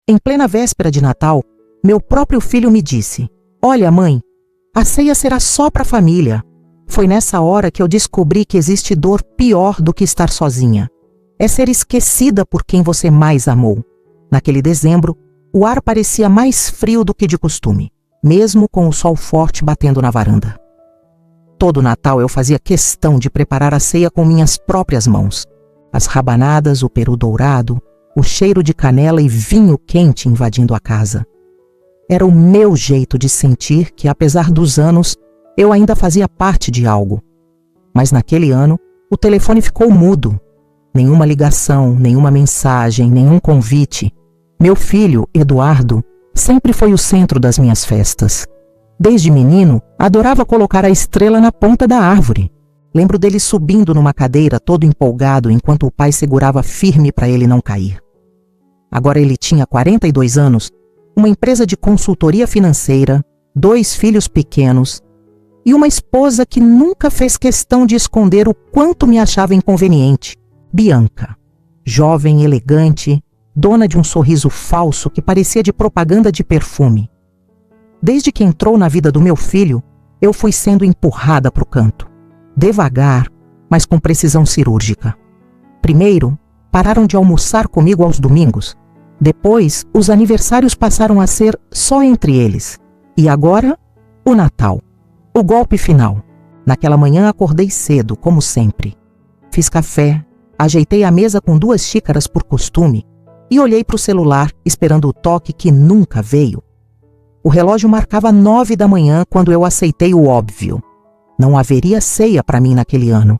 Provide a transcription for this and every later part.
Em plena véspera de Natal, meu próprio filho me disse: "Olha, mãe, a ceia será só para a família." Foi nessa hora que eu descobri que existe dor pior do que estar sozinha. É ser esquecida por quem você mais amou. Naquele dezembro, o ar parecia mais frio do que de costume, mesmo com o sol forte batendo na varanda. Todo Natal eu fazia questão de preparar a ceia com minhas próprias mãos. As rabanadas, o peru dourado, o cheiro de canela e vinho quente invadindo a casa. Era o meu jeito de sentir que, apesar dos anos, eu ainda fazia parte de algo. Mas naquele ano, o telefone ficou mudo. Nenhuma ligação, nenhuma mensagem, nenhum convite. Meu filho, Eduardo, sempre foi o centro das minhas festas. Desde menino, adorava colocar a estrela na ponta da árvore. Lembro dele subindo numa cadeira todo empolgado enquanto o pai segurava firme para ele não cair. Agora ele tinha 42 anos, uma empresa de consultoria financeira, 2 filhos pequenos e uma esposa que nunca fez questão de esconder o quanto me achava inconveniente, Bianca. Jovem, elegante, dona de um sorriso falso que parecia de propaganda de perfume. Desde que entrou na vida do meu filho, eu fui sendo empurrada para o canto. Devagar, mas com precisão cirúrgica. Primeiro, pararam de almoçar comigo aos domingos. Depois, os aniversários passaram a ser só entre eles. E agora, o Natal. O golpe final. Naquela manhã acordei cedo, como sempre. Fiz café, ajeitei a mesa com 2 xícaras por costume e olhei para o celular esperando o toque que nunca veio. O relógio marcava 9 da manhã quando eu aceitei o óbvio. Não haveria ceia para mim naquele ano.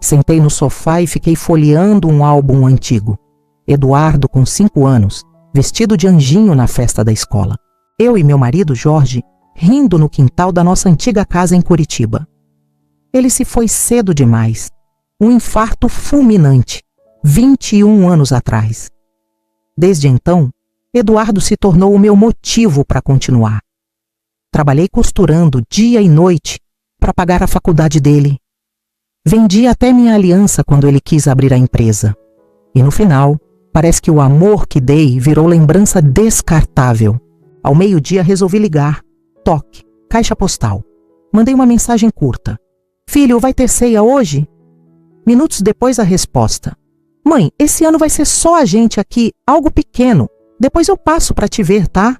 Sentei no sofá e fiquei folheando um álbum antigo. Eduardo com 5 anos, vestido de anjinho na festa da escola. Eu e meu marido Jorge rindo no quintal da nossa antiga casa em Curitiba. Ele se foi cedo demais. Um infarto fulminante, 21 anos atrás. Desde então, Eduardo se tornou o meu motivo para continuar. Trabalhei costurando dia e noite para pagar a faculdade dele. Vendi até minha aliança quando ele quis abrir a empresa. E no final, parece que o amor que dei virou lembrança descartável. Ao meio-dia resolvi ligar. Toque, caixa postal. Mandei uma mensagem curta. "Filho, vai ter ceia hoje?" Minutos depois a resposta. "Mãe, esse ano vai ser só a gente aqui, algo pequeno. Depois eu passo para te ver, tá?"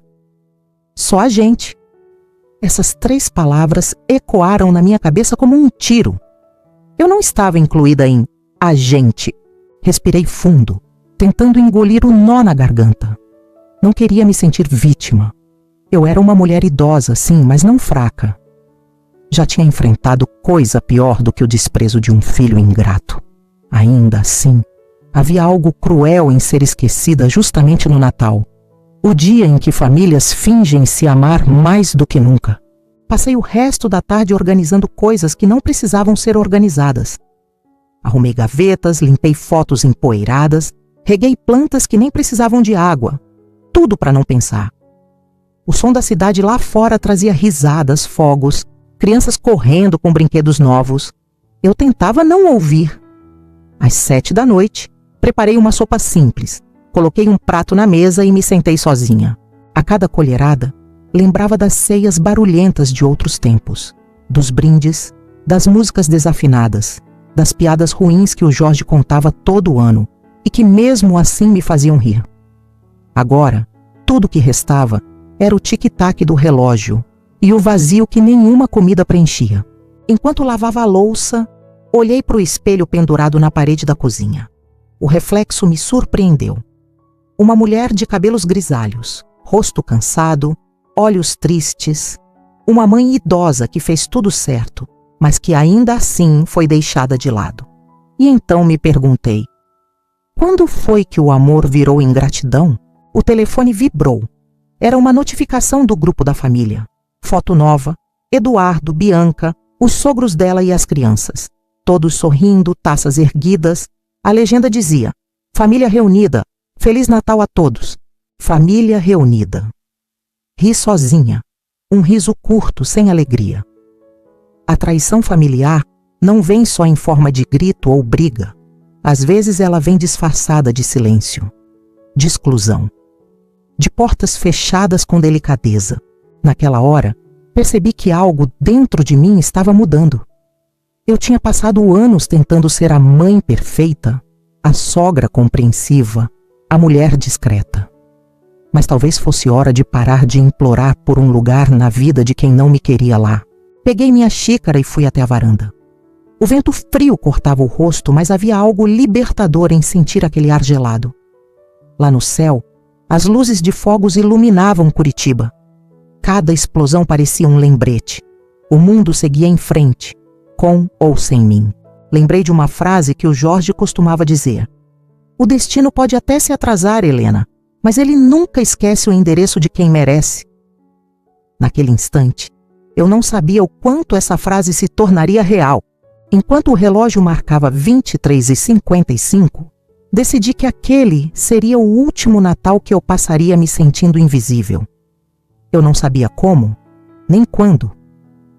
Só a gente. Essas 3 palavras ecoaram na minha cabeça como um tiro. Eu não estava incluída em a gente. Respirei fundo, tentando engolir o nó na garganta. Não queria me sentir vítima. Eu era uma mulher idosa, sim, mas não fraca. Já tinha enfrentado coisa pior do que o desprezo de um filho ingrato. Ainda assim, havia algo cruel em ser esquecida justamente no Natal, o dia em que famílias fingem se amar mais do que nunca. Passei o resto da tarde organizando coisas que não precisavam ser organizadas. Arrumei gavetas, limpei fotos empoeiradas, reguei plantas que nem precisavam de água. Tudo para não pensar. O som da cidade lá fora trazia risadas, fogos, crianças correndo com brinquedos novos. Eu tentava não ouvir. Às 7 da noite, preparei uma sopa simples, coloquei um prato na mesa e me sentei sozinha. A cada colherada, lembrava das ceias barulhentas de outros tempos, dos brindes, das músicas desafinadas, das piadas ruins que o Jorge contava todo ano e que mesmo assim me faziam rir. Agora, tudo o que restava era o tic-tac do relógio e o vazio que nenhuma comida preenchia. Enquanto lavava a louça, olhei para o espelho pendurado na parede da cozinha. O reflexo me surpreendeu. Uma mulher de cabelos grisalhos, rosto cansado, olhos tristes. Uma mãe idosa que fez tudo certo, mas que ainda assim foi deixada de lado. E então me perguntei: quando foi que o amor virou ingratidão? O telefone vibrou. Era uma notificação do grupo da família. Foto nova, Eduardo, Bianca, os sogros dela e as crianças. Todos sorrindo, taças erguidas. A legenda dizia: família reunida, Feliz Natal a todos. Família reunida. Ri sozinha, um riso curto, sem alegria. A traição familiar não vem só em forma de grito ou briga. Às vezes ela vem disfarçada de silêncio, de exclusão. de portas fechadas com delicadeza. Naquela hora, percebi que algo dentro de mim estava mudando. Eu tinha passado anos tentando ser a mãe perfeita, a sogra compreensiva, a mulher discreta. Mas talvez fosse hora de parar de implorar por um lugar na vida de quem não me queria lá. Peguei minha xícara e fui até a varanda. O vento frio cortava o rosto, mas havia algo libertador em sentir aquele ar gelado. Lá no céu, as luzes de fogos iluminavam Curitiba. Cada explosão parecia um lembrete. O mundo seguia em frente, com ou sem mim. Lembrei de uma frase que o Jorge costumava dizer: "O destino pode até se atrasar, Helena, mas ele nunca esquece o endereço de quem merece." Naquele instante, eu não sabia o quanto essa frase se tornaria real. Enquanto o relógio marcava 23h55, decidi que aquele seria o último Natal que eu passaria me sentindo invisível. Eu não sabia como, nem quando,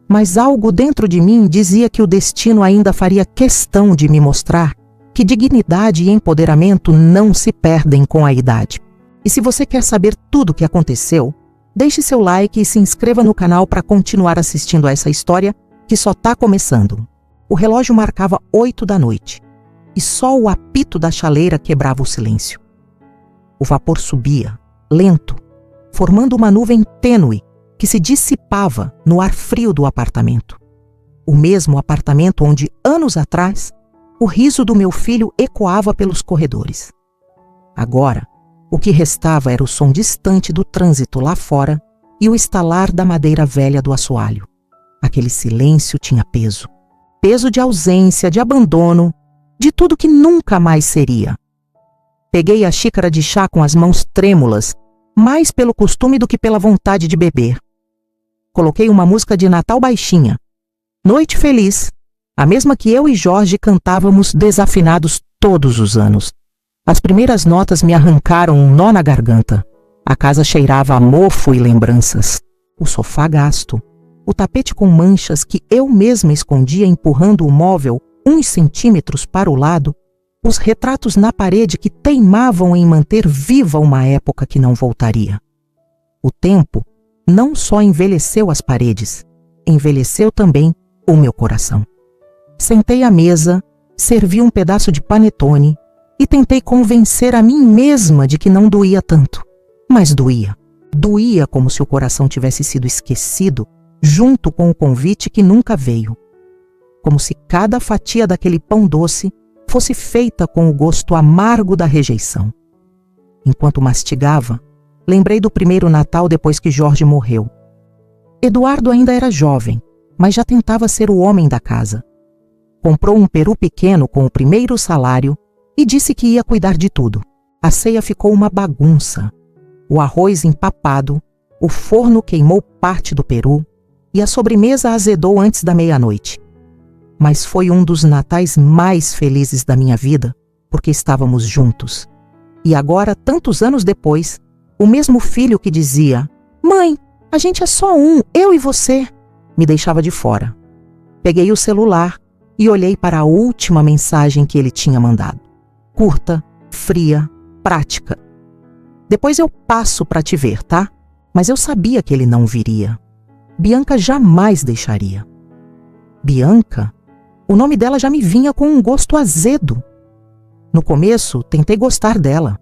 mas algo dentro de mim dizia que o destino ainda faria questão de me mostrar que dignidade e empoderamento não se perdem com a idade. E se você quer saber tudo o que aconteceu, deixe seu like e se inscreva no canal para continuar assistindo a essa história que só está começando. O relógio marcava 8 da noite e só o apito da chaleira quebrava o silêncio. O vapor subia, lento, formando uma nuvem tênue que se dissipava no ar frio do apartamento. O mesmo apartamento onde, anos atrás, o riso do meu filho ecoava pelos corredores. Agora, o que restava era o som distante do trânsito lá fora e o estalar da madeira velha do assoalho. Aquele silêncio tinha peso. Peso de ausência, de abandono, de tudo que nunca mais seria. Peguei a xícara de chá com as mãos trêmulas, mais pelo costume do que pela vontade de beber. Coloquei uma música de Natal baixinha, Noite Feliz, a mesma que eu e Jorge cantávamos desafinados todos os anos. As primeiras notas me arrancaram um nó na garganta. A casa cheirava a mofo e lembranças. O sofá gasto, o tapete com manchas que eu mesma escondia empurrando o móvel uns centímetros para o lado, os retratos na parede que teimavam em manter viva uma época que não voltaria. O tempo não só envelheceu as paredes, envelheceu também o meu coração. Sentei à mesa, servi um pedaço de panetone e tentei convencer a mim mesma de que não doía tanto. Mas doía. Doía como se o coração tivesse sido esquecido junto com o convite que nunca veio. Como se cada fatia daquele pão doce fosse feita com o gosto amargo da rejeição. Enquanto mastigava, lembrei do primeiro Natal depois que Jorge morreu. Eduardo ainda era jovem, mas já tentava ser o homem da casa. Comprou um peru pequeno com o primeiro salário e disse que ia cuidar de tudo. A ceia ficou uma bagunça. O arroz empapado, o forno queimou parte do peru e a sobremesa azedou antes da meia-noite. Mas foi um dos natais mais felizes da minha vida, porque estávamos juntos. E agora, tantos anos depois, o mesmo filho que dizia: "Mãe, a gente é só um, eu e você", me deixava de fora. Peguei o celular e olhei para a última mensagem que ele tinha mandado. Curta, fria, prática. "Depois eu passo para te ver, tá?" Mas eu sabia que ele não viria. Bianca jamais deixaria. Bianca? O nome dela já me vinha com um gosto azedo. No começo, tentei gostar dela.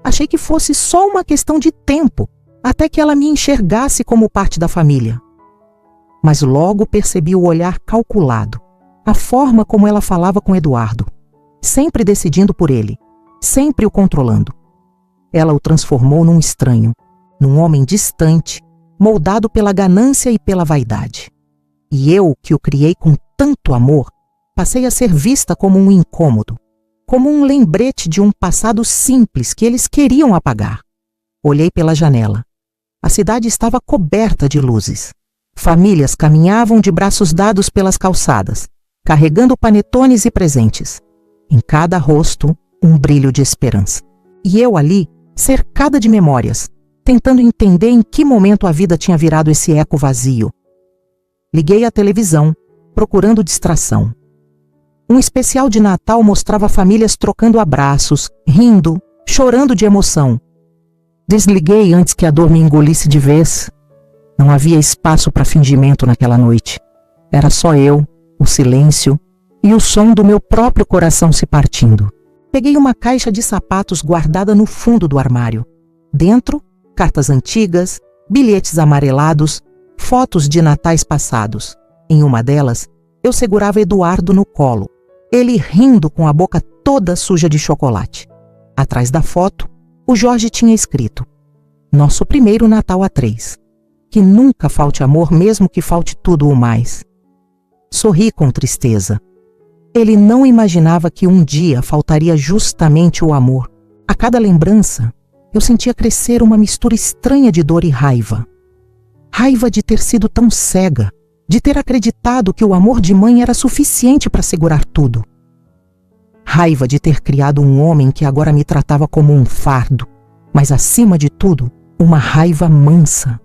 Achei que fosse só uma questão de tempo, até que ela me enxergasse como parte da família. Mas logo percebi o olhar calculado, a forma como ela falava com Eduardo, sempre decidindo por ele, sempre o controlando. Ela o transformou num estranho, num homem distante, moldado pela ganância e pela vaidade. E eu, que o criei com tanto amor, passei a ser vista como um incômodo, como um lembrete de um passado simples que eles queriam apagar. Olhei pela janela. A cidade estava coberta de luzes. Famílias caminhavam de braços dados pelas calçadas, carregando panetones e presentes. Em cada rosto, um brilho de esperança. E eu ali, cercada de memórias, tentando entender em que momento a vida tinha virado esse eco vazio. Liguei a televisão, procurando distração. Um especial de Natal mostrava famílias trocando abraços, rindo, chorando de emoção. Desliguei antes que a dor me engolisse de vez. Não havia espaço para fingimento naquela noite. Era só eu, o silêncio e o som do meu próprio coração se partindo. Peguei uma caixa de sapatos guardada no fundo do armário. Dentro, cartas antigas, bilhetes amarelados, fotos de natais passados. Em uma delas, eu segurava Eduardo no colo, ele rindo com a boca toda suja de chocolate. Atrás da foto, o Jorge tinha escrito: "Nosso primeiro Natal a 3. Que nunca falte amor, mesmo que falte tudo o mais." Sorri com tristeza. Ele não imaginava que um dia faltaria justamente o amor. A cada lembrança, eu sentia crescer uma mistura estranha de dor e raiva. Raiva de ter sido tão cega, de ter acreditado que o amor de mãe era suficiente para segurar tudo. Raiva de ter criado um homem que agora me tratava como um fardo, mas acima de tudo, uma raiva mansa,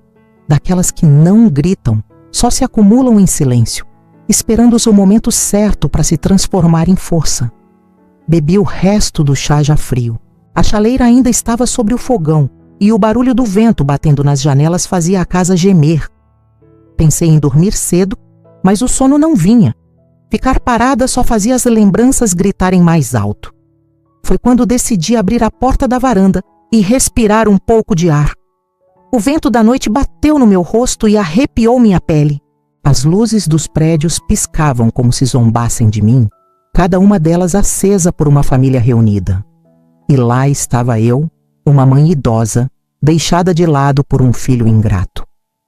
daquelas que não gritam, só se acumulam em silêncio, esperando o momento certo para se transformar em força. Bebi o resto do chá já frio. A chaleira ainda estava sobre o fogão e o barulho do vento batendo nas janelas fazia a casa gemer. Pensei em dormir cedo, mas o sono não vinha. Ficar parada só fazia as lembranças gritarem mais alto. Foi quando decidi abrir a porta da varanda e respirar um pouco de ar. O vento da noite bateu no meu rosto e arrepiou minha pele. As luzes dos prédios piscavam como se zombassem de mim, cada uma delas acesa por uma família reunida. E lá estava eu, uma mãe idosa, deixada de lado por um filho ingrato.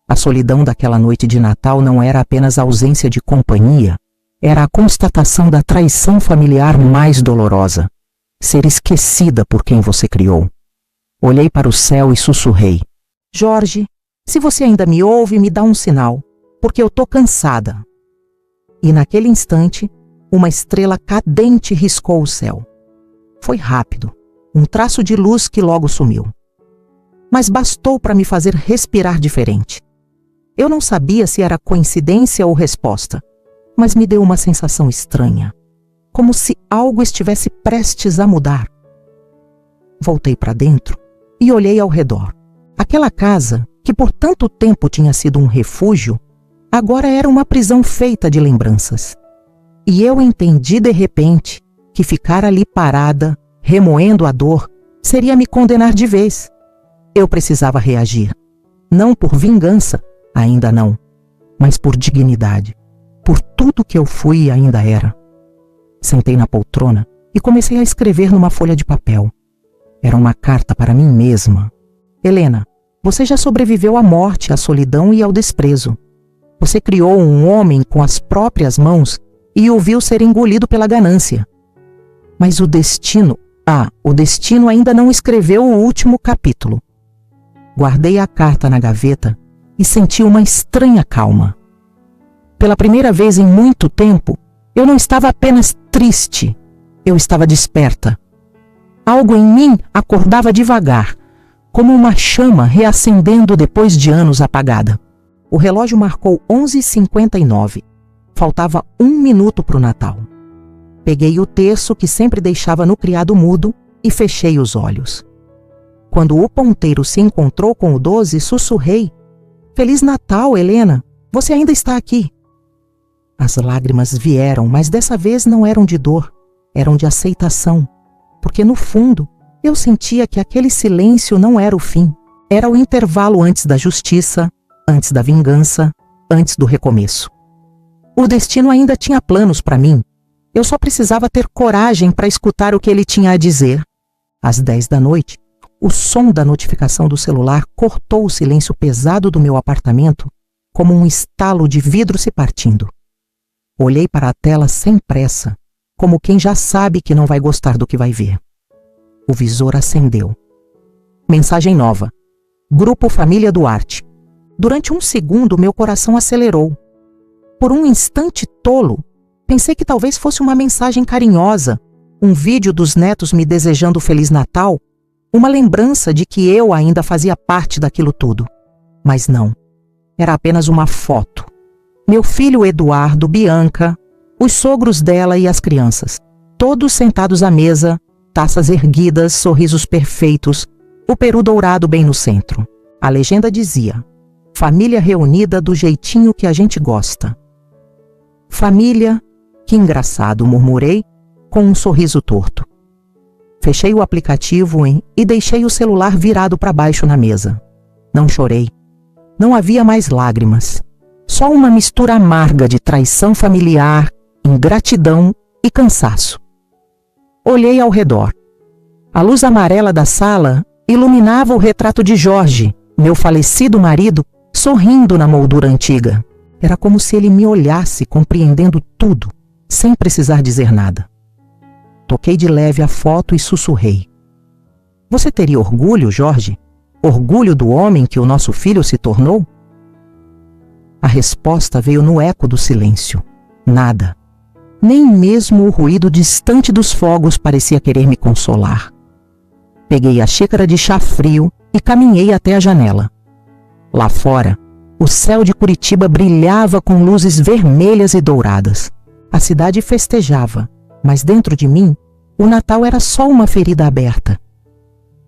A solidão daquela noite de Natal não era apenas a ausência de companhia, era a constatação da traição familiar mais dolorosa. Ser esquecida por quem você criou. Olhei para o céu e sussurrei: "Jorge, se você ainda me ouve, me dá um sinal, porque eu tô cansada." E naquele instante, uma estrela cadente riscou o céu. Foi rápido, um traço de luz que logo sumiu. Mas bastou para me fazer respirar diferente. Eu não sabia se era coincidência ou resposta, mas me deu uma sensação estranha, como se algo estivesse prestes a mudar. Voltei para dentro e olhei ao redor. Aquela casa, que por tanto tempo tinha sido um refúgio, agora era uma prisão feita de lembranças. E eu entendi de repente que ficar ali parada, remoendo a dor, seria me condenar de vez. Eu precisava reagir. Não por vingança, ainda não, mas por dignidade. Por tudo que eu fui e ainda era. Sentei na poltrona e comecei a escrever numa folha de papel. Era uma carta para mim mesma. "Helena, você já sobreviveu à morte, à solidão e ao desprezo. Você criou um homem com as próprias mãos e o viu ser engolido pela ganância. Mas o destino ainda não escreveu o último capítulo." Guardei a carta na gaveta e senti uma estranha calma. Pela primeira vez em muito tempo, eu não estava apenas triste, eu estava desperta. Algo em mim acordava devagar, como uma chama reacendendo depois de anos apagada. O relógio marcou 11h59. Faltava 1 minuto para o Natal. Peguei o terço que sempre deixava no criado mudo e fechei os olhos. Quando o ponteiro se encontrou com o 12, sussurrei: "Feliz Natal, Helena! Você ainda está aqui." As lágrimas vieram, mas dessa vez não eram de dor, eram de aceitação, porque no fundo eu sentia que aquele silêncio não era o fim, era o intervalo antes da justiça, antes da vingança, antes do recomeço. O destino ainda tinha planos para mim, eu só precisava ter coragem para escutar o que ele tinha a dizer. Às 10 da noite, o som da notificação do celular cortou o silêncio pesado do meu apartamento como um estalo de vidro se partindo. Olhei para a tela sem pressa, como quem já sabe que não vai gostar do que vai ver. O visor acendeu. Mensagem nova. Grupo Família Duarte. Durante um segundo, meu coração acelerou. Por um instante tolo, pensei que talvez fosse uma mensagem carinhosa, um vídeo dos netos me desejando Feliz Natal, uma lembrança de que eu ainda fazia parte daquilo tudo. Mas não. Era apenas uma foto. Meu filho Eduardo, Bianca, os sogros dela e as crianças, todos sentados à mesa, taças erguidas, sorrisos perfeitos, o peru dourado bem no centro. A legenda dizia: família reunida do jeitinho que a gente gosta. Família, que engraçado, murmurei, com um sorriso torto. Fechei o aplicativo e deixei o celular virado para baixo na mesa. Não chorei. Não havia mais lágrimas. Só uma mistura amarga de traição familiar, ingratidão e cansaço. Olhei ao redor. A luz amarela da sala iluminava o retrato de Jorge, meu falecido marido, sorrindo na moldura antiga. Era como se ele me olhasse, compreendendo tudo, sem precisar dizer nada. Toquei de leve a foto e sussurrei: você teria orgulho, Jorge? Orgulho do homem que o nosso filho se tornou? A resposta veio no eco do silêncio. Nada. Nem mesmo o ruído distante dos fogos parecia querer me consolar. Peguei a xícara de chá frio e caminhei até a janela. Lá fora, o céu de Curitiba brilhava com luzes vermelhas e douradas. A cidade festejava, mas dentro de mim, o Natal era só uma ferida aberta.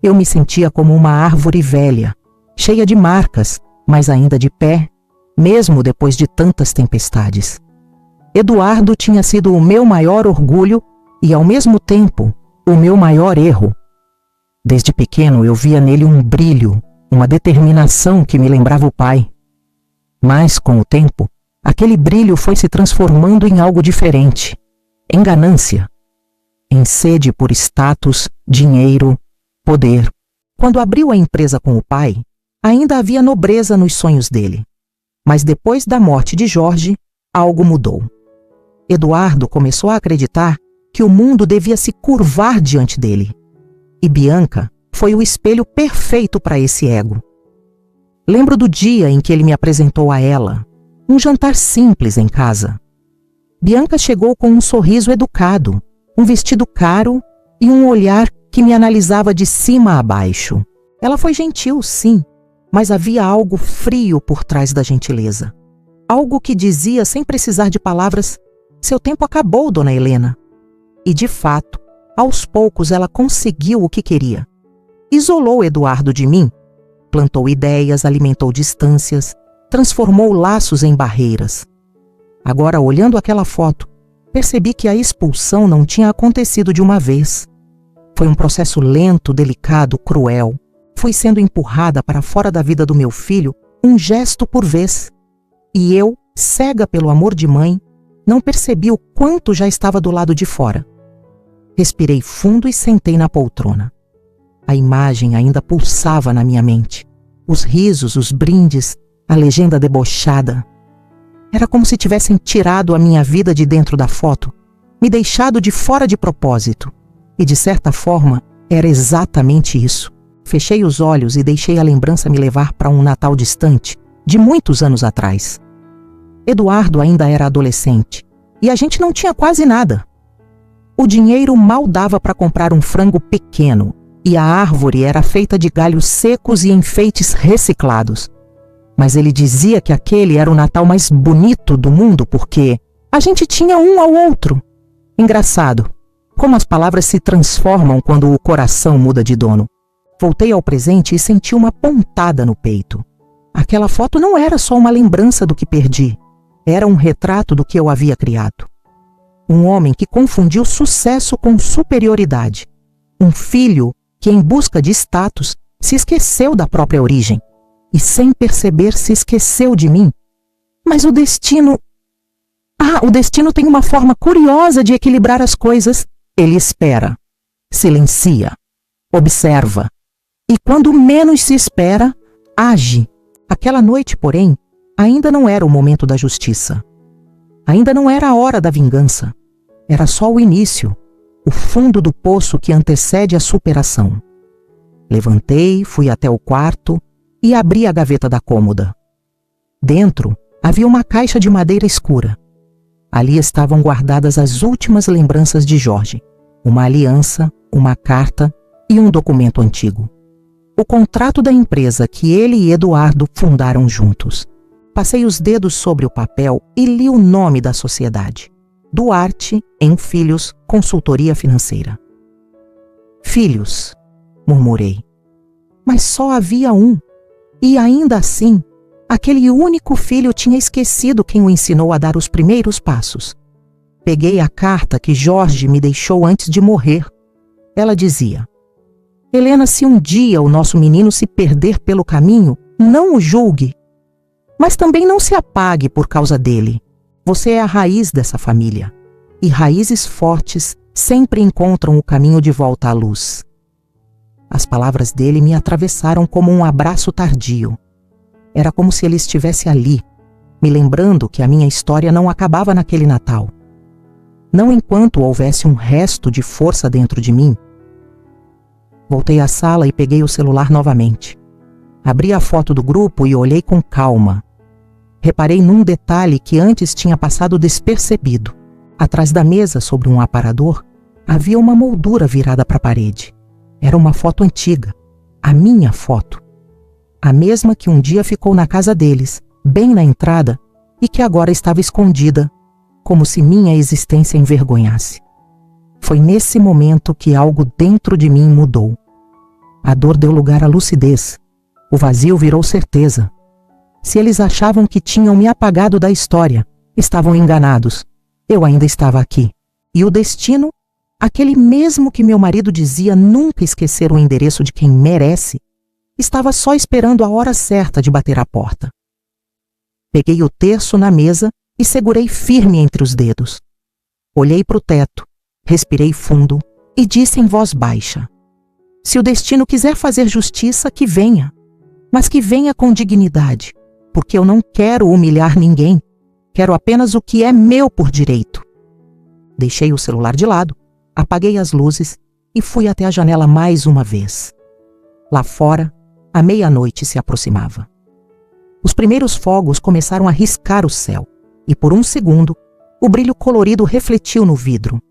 Eu me sentia como uma árvore velha, cheia de marcas, mas ainda de pé, mesmo depois de tantas tempestades. Eduardo tinha sido o meu maior orgulho e, ao mesmo tempo, o meu maior erro. Desde pequeno eu via nele um brilho, uma determinação que me lembrava o pai. Mas, com o tempo, aquele brilho foi se transformando em algo diferente, em ganância, em sede por status, dinheiro, poder. Quando abriu a empresa com o pai, ainda havia nobreza nos sonhos dele. Mas depois da morte de Jorge, algo mudou. Eduardo começou a acreditar que o mundo devia se curvar diante dele. E Bianca foi o espelho perfeito para esse ego. Lembro do dia em que ele me apresentou a ela, um jantar simples em casa. Bianca chegou com um sorriso educado, um vestido caro e um olhar que me analisava de cima a baixo. Ela foi gentil, sim, mas havia algo frio por trás da gentileza. Algo que dizia, sem precisar de palavras: seu tempo acabou, dona Helena. E, de fato, aos poucos ela conseguiu o que queria. Isolou Eduardo de mim, plantou ideias, alimentou distâncias, transformou laços em barreiras. Agora, olhando aquela foto, percebi que a expulsão não tinha acontecido de uma vez. Foi um processo lento, delicado, cruel. Fui sendo empurrada para fora da vida do meu filho, um gesto por vez. E eu, cega pelo amor de mãe, não percebi o quanto já estava do lado de fora. Respirei fundo e sentei na poltrona. A imagem ainda pulsava na minha mente. Os risos, os brindes, a legenda debochada. Era como se tivessem tirado a minha vida de dentro da foto, me deixado de fora de propósito. E, de certa forma, era exatamente isso. Fechei os olhos e deixei a lembrança me levar para um Natal distante, de muitos anos atrás. Eduardo ainda era adolescente, e a gente não tinha quase nada. O dinheiro mal dava para comprar um frango pequeno, e a árvore era feita de galhos secos e enfeites reciclados. Mas ele dizia que aquele era o Natal mais bonito do mundo porque a gente tinha um ao outro. Engraçado, como as palavras se transformam quando o coração muda de dono. Voltei ao presente e senti uma pontada no peito. Aquela foto não era só uma lembrança do que perdi. Era um retrato do que eu havia criado. Um homem que confundiu sucesso com superioridade. Um filho que, em busca de status, se esqueceu da própria origem. E, sem perceber, se esqueceu de mim. Mas o destino... o destino tem uma forma curiosa de equilibrar as coisas. Ele espera, silencia, observa. E quando menos se espera, age. Aquela noite, porém, ainda não era o momento da justiça. Ainda não era a hora da vingança. Era só o início, o fundo do poço que antecede a superação. Levantei, fui até o quarto e abri a gaveta da cômoda. Dentro havia uma caixa de madeira escura. Ali estavam guardadas as últimas lembranças de Jorge. Uma aliança, uma carta e um documento antigo. O contrato da empresa que ele e Eduardo fundaram juntos. Passei os dedos sobre o papel e li o nome da sociedade. Duarte em Filhos, Consultoria Financeira. Filhos, murmurei. Mas só havia um. E ainda assim, aquele único filho tinha esquecido quem o ensinou a dar os primeiros passos. Peguei a carta que Jorge me deixou antes de morrer. Ela dizia: Helena, se um dia o nosso menino se perder pelo caminho, não o julgue. Mas também não se apague por causa dele. Você é a raiz dessa família. E raízes fortes sempre encontram o caminho de volta à luz. As palavras dele me atravessaram como um abraço tardio. Era como se ele estivesse ali, me lembrando que a minha história não acabava naquele Natal. Não enquanto houvesse um resto de força dentro de mim. Voltei à sala e peguei o celular novamente. Abri a foto do grupo e olhei com calma. Reparei num detalhe que antes tinha passado despercebido. Atrás da mesa, sobre um aparador, havia uma moldura virada para a parede. Era uma foto antiga, a minha foto. A mesma que um dia ficou na casa deles, bem na entrada, e que agora estava escondida, como se minha existência envergonhasse. Foi nesse momento que algo dentro de mim mudou. A dor deu lugar à lucidez. O vazio virou certeza. Se eles achavam que tinham me apagado da história, estavam enganados. Eu ainda estava aqui. E o destino, aquele mesmo que meu marido dizia nunca esquecer o endereço de quem merece, estava só esperando a hora certa de bater a porta. Peguei o terço na mesa e segurei firme entre os dedos. Olhei para o teto, respirei fundo e disse em voz baixa: se o destino quiser fazer justiça, que venha, mas que venha com dignidade, porque eu não quero humilhar ninguém, quero apenas o que é meu por direito. Deixei o celular de lado, apaguei as luzes e fui até a janela mais uma vez. Lá fora, a meia-noite se aproximava. Os primeiros fogos começaram a riscar o céu, e por um segundo, o brilho colorido refletiu no vidro.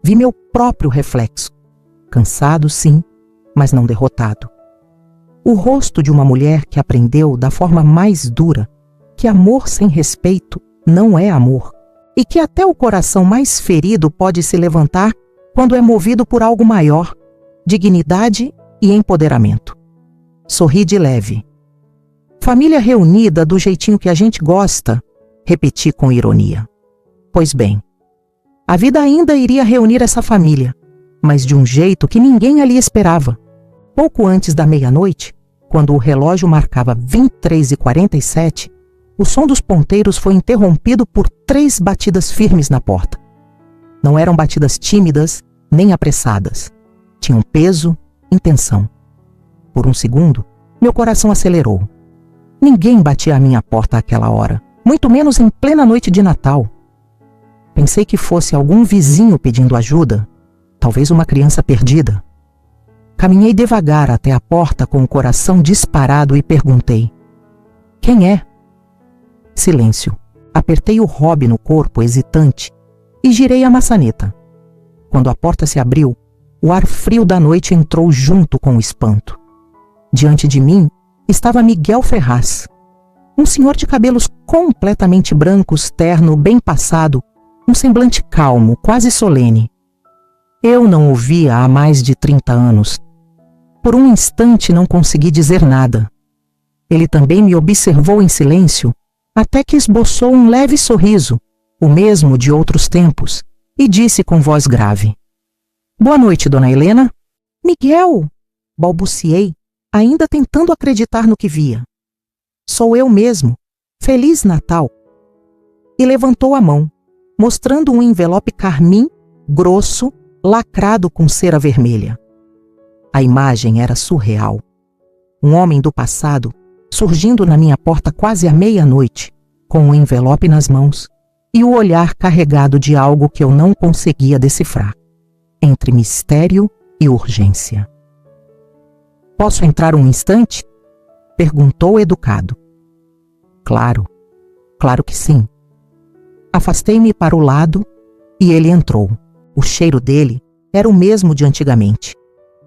Vi meu próprio reflexo. Cansado, sim, mas não derrotado. O rosto de uma mulher que aprendeu da forma mais dura que amor sem respeito não é amor, e que até o coração mais ferido pode se levantar quando é movido por algo maior, dignidade e empoderamento. Sorri de leve. Família reunida do jeitinho que a gente gosta, repeti com ironia. Pois bem, a vida ainda iria reunir essa família, mas de um jeito que ninguém ali esperava. Pouco antes da meia-noite, quando o relógio marcava 23h47, o som dos ponteiros foi interrompido por 3 batidas firmes na porta. Não eram batidas tímidas nem apressadas. Tinham peso, intenção. Por um segundo, meu coração acelerou. Ninguém batia à minha porta àquela hora, muito menos em plena noite de Natal. Pensei que fosse algum vizinho pedindo ajuda, talvez uma criança perdida. Caminhei devagar até a porta com o coração disparado e perguntei: quem é? Silêncio. Apertei o robe no corpo, hesitante, e girei a maçaneta. Quando a porta se abriu, o ar frio da noite entrou junto com o espanto. Diante de mim estava Miguel Ferraz, um senhor de cabelos completamente brancos, terno, bem passado, um semblante calmo, quase solene. Eu não o via há mais de 30 anos. Por um instante não consegui dizer nada. Ele também me observou em silêncio, até que esboçou um leve sorriso, o mesmo de outros tempos, e disse com voz grave: boa noite, dona Helena. Miguel! Balbuciei, ainda tentando acreditar no que via. Sou eu mesmo. Feliz Natal! E levantou a mão, mostrando um envelope carmim, grosso, lacrado com cera vermelha. A imagem era surreal. Um homem do passado, surgindo na minha porta quase à meia-noite, com o envelope nas mãos e o olhar carregado de algo que eu não conseguia decifrar, entre mistério e urgência. Posso entrar um instante? Perguntou educado. Claro, claro que sim. Afastei-me para o lado e ele entrou. O cheiro dele era o mesmo de antigamente.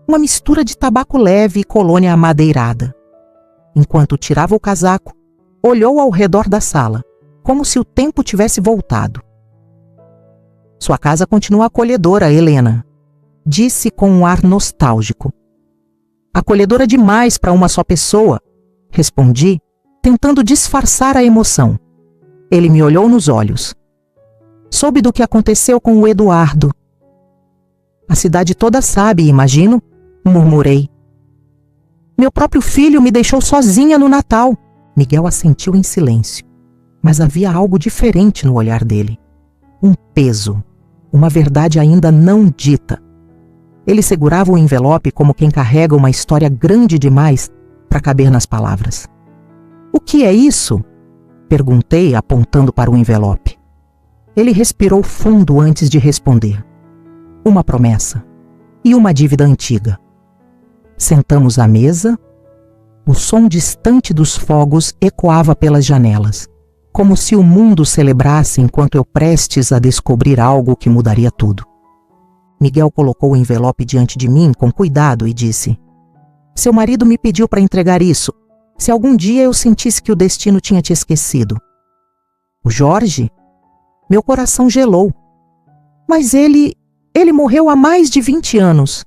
Uma mistura de tabaco leve e colônia amadeirada. Enquanto tirava o casaco, olhou ao redor da sala, como se o tempo tivesse voltado. Sua casa continua acolhedora, Helena, disse com um ar nostálgico. Acolhedora demais para uma só pessoa, respondi, tentando disfarçar a emoção. Ele me olhou nos olhos. Soube do que aconteceu com o Eduardo. A cidade toda sabe, imagino, murmurei. Meu próprio filho me deixou sozinha no Natal. Miguel assentiu em silêncio, mas havia algo diferente no olhar dele. Um peso, uma verdade ainda não dita. Ele segurava o envelope como quem carrega uma história grande demais para caber nas palavras. O que é isso? Perguntei, apontando para o envelope. Ele respirou fundo antes de responder. Uma promessa e uma dívida antiga. Sentamos à mesa. O som distante dos fogos ecoava pelas janelas, como se o mundo celebrasse enquanto eu prestes a descobrir algo que mudaria tudo. Miguel colocou o envelope diante de mim com cuidado e disse: Seu marido me pediu para entregar isso, se algum dia eu sentisse que o destino tinha te esquecido. O Jorge? Meu coração gelou. Mas ele morreu há mais de 20 anos.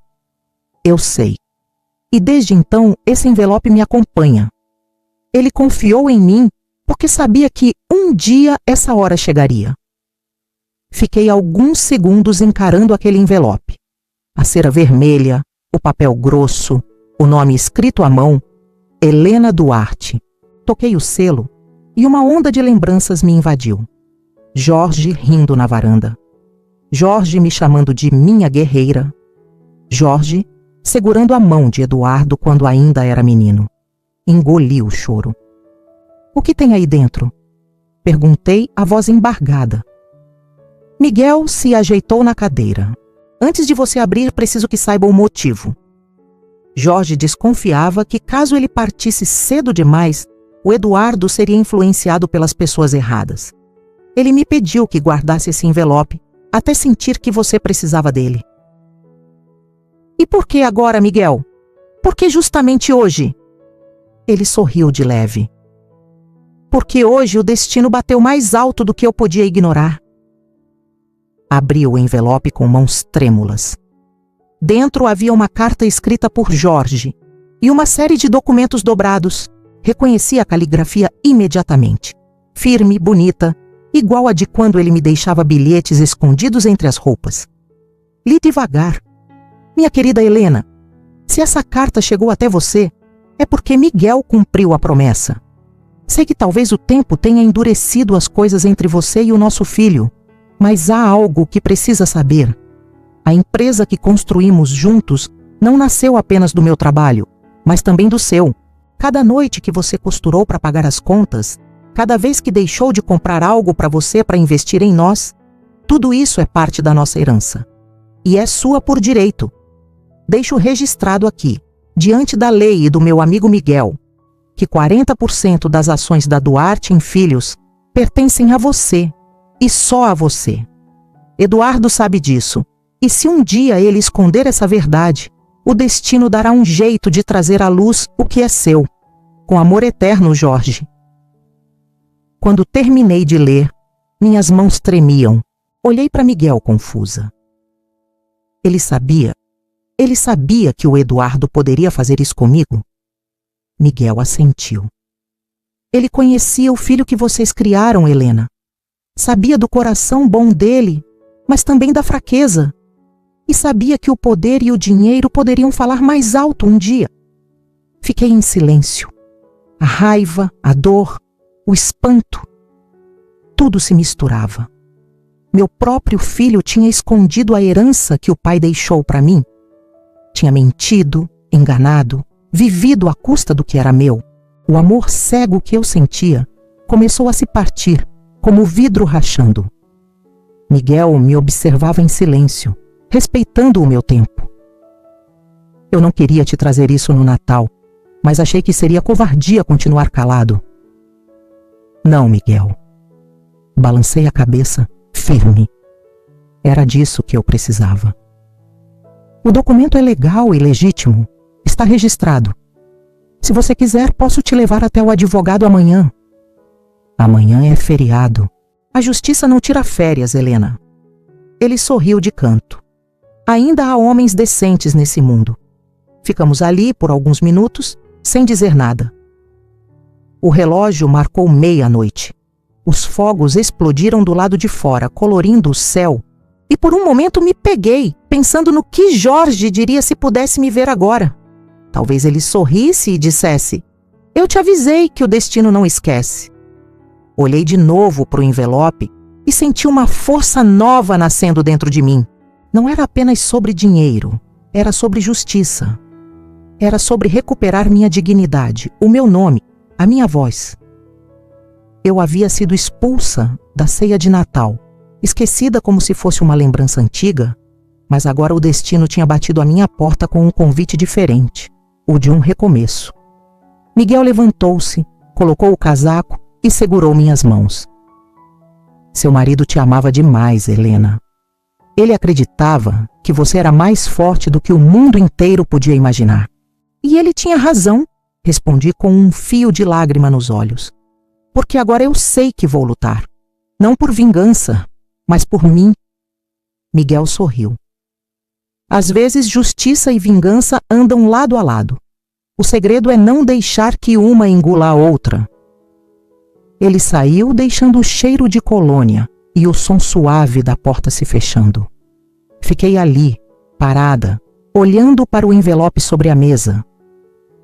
Eu sei. E desde então, esse envelope me acompanha. Ele confiou em mim porque sabia que um dia essa hora chegaria. Fiquei alguns segundos encarando aquele envelope. A cera vermelha, o papel grosso, o nome escrito à mão, Helena Duarte. Toquei o selo e uma onda de lembranças me invadiu. Jorge rindo na varanda. Jorge me chamando de minha guerreira. Jorge segurando a mão de Eduardo quando ainda era menino. Engoli o choro. O que tem aí dentro? Perguntei, a voz embargada. Miguel se ajeitou na cadeira. Antes de você abrir, preciso que saiba o motivo. Jorge desconfiava que, caso ele partisse cedo demais, o Eduardo seria influenciado pelas pessoas erradas. Ele me pediu que guardasse esse envelope, até sentir que você precisava dele. E por que agora, Miguel? Por que justamente hoje? Ele sorriu de leve. Porque hoje o destino bateu mais alto do que eu podia ignorar. Abri o envelope com mãos trêmulas. Dentro havia uma carta escrita por Jorge e uma série de documentos dobrados. Reconheci a caligrafia imediatamente. Firme, bonita, igual a de quando ele me deixava bilhetes escondidos entre as roupas. Li devagar. Minha querida Helena, se essa carta chegou até você, é porque Miguel cumpriu a promessa. Sei que talvez o tempo tenha endurecido as coisas entre você e o nosso filho, mas há algo que precisa saber. A empresa que construímos juntos não nasceu apenas do meu trabalho, mas também do seu. Cada noite que você costurou para pagar as contas, cada vez que deixou de comprar algo para você para investir em nós, tudo isso é parte da nossa herança. E é sua por direito. Deixo registrado aqui, diante da lei e do meu amigo Miguel, que 40% das ações da Duarte em Filhos pertencem a você, e só a você. Eduardo sabe disso, e se um dia ele esconder essa verdade, o destino dará um jeito de trazer à luz o que é seu. Com amor eterno, Jorge. Quando terminei de ler, minhas mãos tremiam. Olhei para Miguel confusa. Ele sabia que o Eduardo poderia fazer isso comigo? Miguel assentiu. Ele conhecia o filho que vocês criaram, Helena. Sabia do coração bom dele, mas também da fraqueza. E sabia que o poder e o dinheiro poderiam falar mais alto um dia. Fiquei em silêncio. A raiva, a dor, o espanto. Tudo se misturava. Meu próprio filho tinha escondido a herança que o pai deixou para mim. Tinha mentido, enganado, vivido à custa do que era meu. O amor cego que eu sentia começou a se partir, como vidro rachando. Miguel me observava em silêncio, respeitando o meu tempo. Eu não queria te trazer isso no Natal, mas achei que seria covardia continuar calado. Não, Miguel. Balancei a cabeça, firme. Era disso que eu precisava. O documento é legal e legítimo. Está registrado. Se você quiser, posso te levar até o advogado amanhã. Amanhã é feriado. A justiça não tira férias, Helena. Ele sorriu de canto. Ainda há homens decentes nesse mundo. Ficamos ali por alguns minutos, sem dizer nada. O relógio marcou 00:30. Os fogos explodiram do lado de fora, colorindo o céu, e por um momento me peguei, pensando no que Jorge diria se pudesse me ver agora. Talvez ele sorrisse e dissesse: "Eu te avisei que o destino não esquece." Olhei de novo para o envelope e senti uma força nova nascendo dentro de mim. Não era apenas sobre dinheiro, era sobre justiça. Era sobre recuperar minha dignidade, o meu nome, a minha voz. Eu havia sido expulsa da ceia de Natal, esquecida como se fosse uma lembrança antiga, mas agora o destino tinha batido à minha porta com um convite diferente, o de um recomeço. Miguel levantou-se, colocou o casaco e segurou minhas mãos. "Seu marido te amava demais, Helena. Ele acreditava que você era mais forte do que o mundo inteiro podia imaginar." "E ele tinha razão", respondi com um fio de lágrima nos olhos. "Porque agora eu sei que vou lutar. Não por vingança, mas por mim." Miguel sorriu. "Às vezes justiça e vingança andam lado a lado. O segredo é não deixar que uma engula a outra." Ele saiu deixando o cheiro de colônia e o som suave da porta se fechando. Fiquei ali, parada, olhando para o envelope sobre a mesa.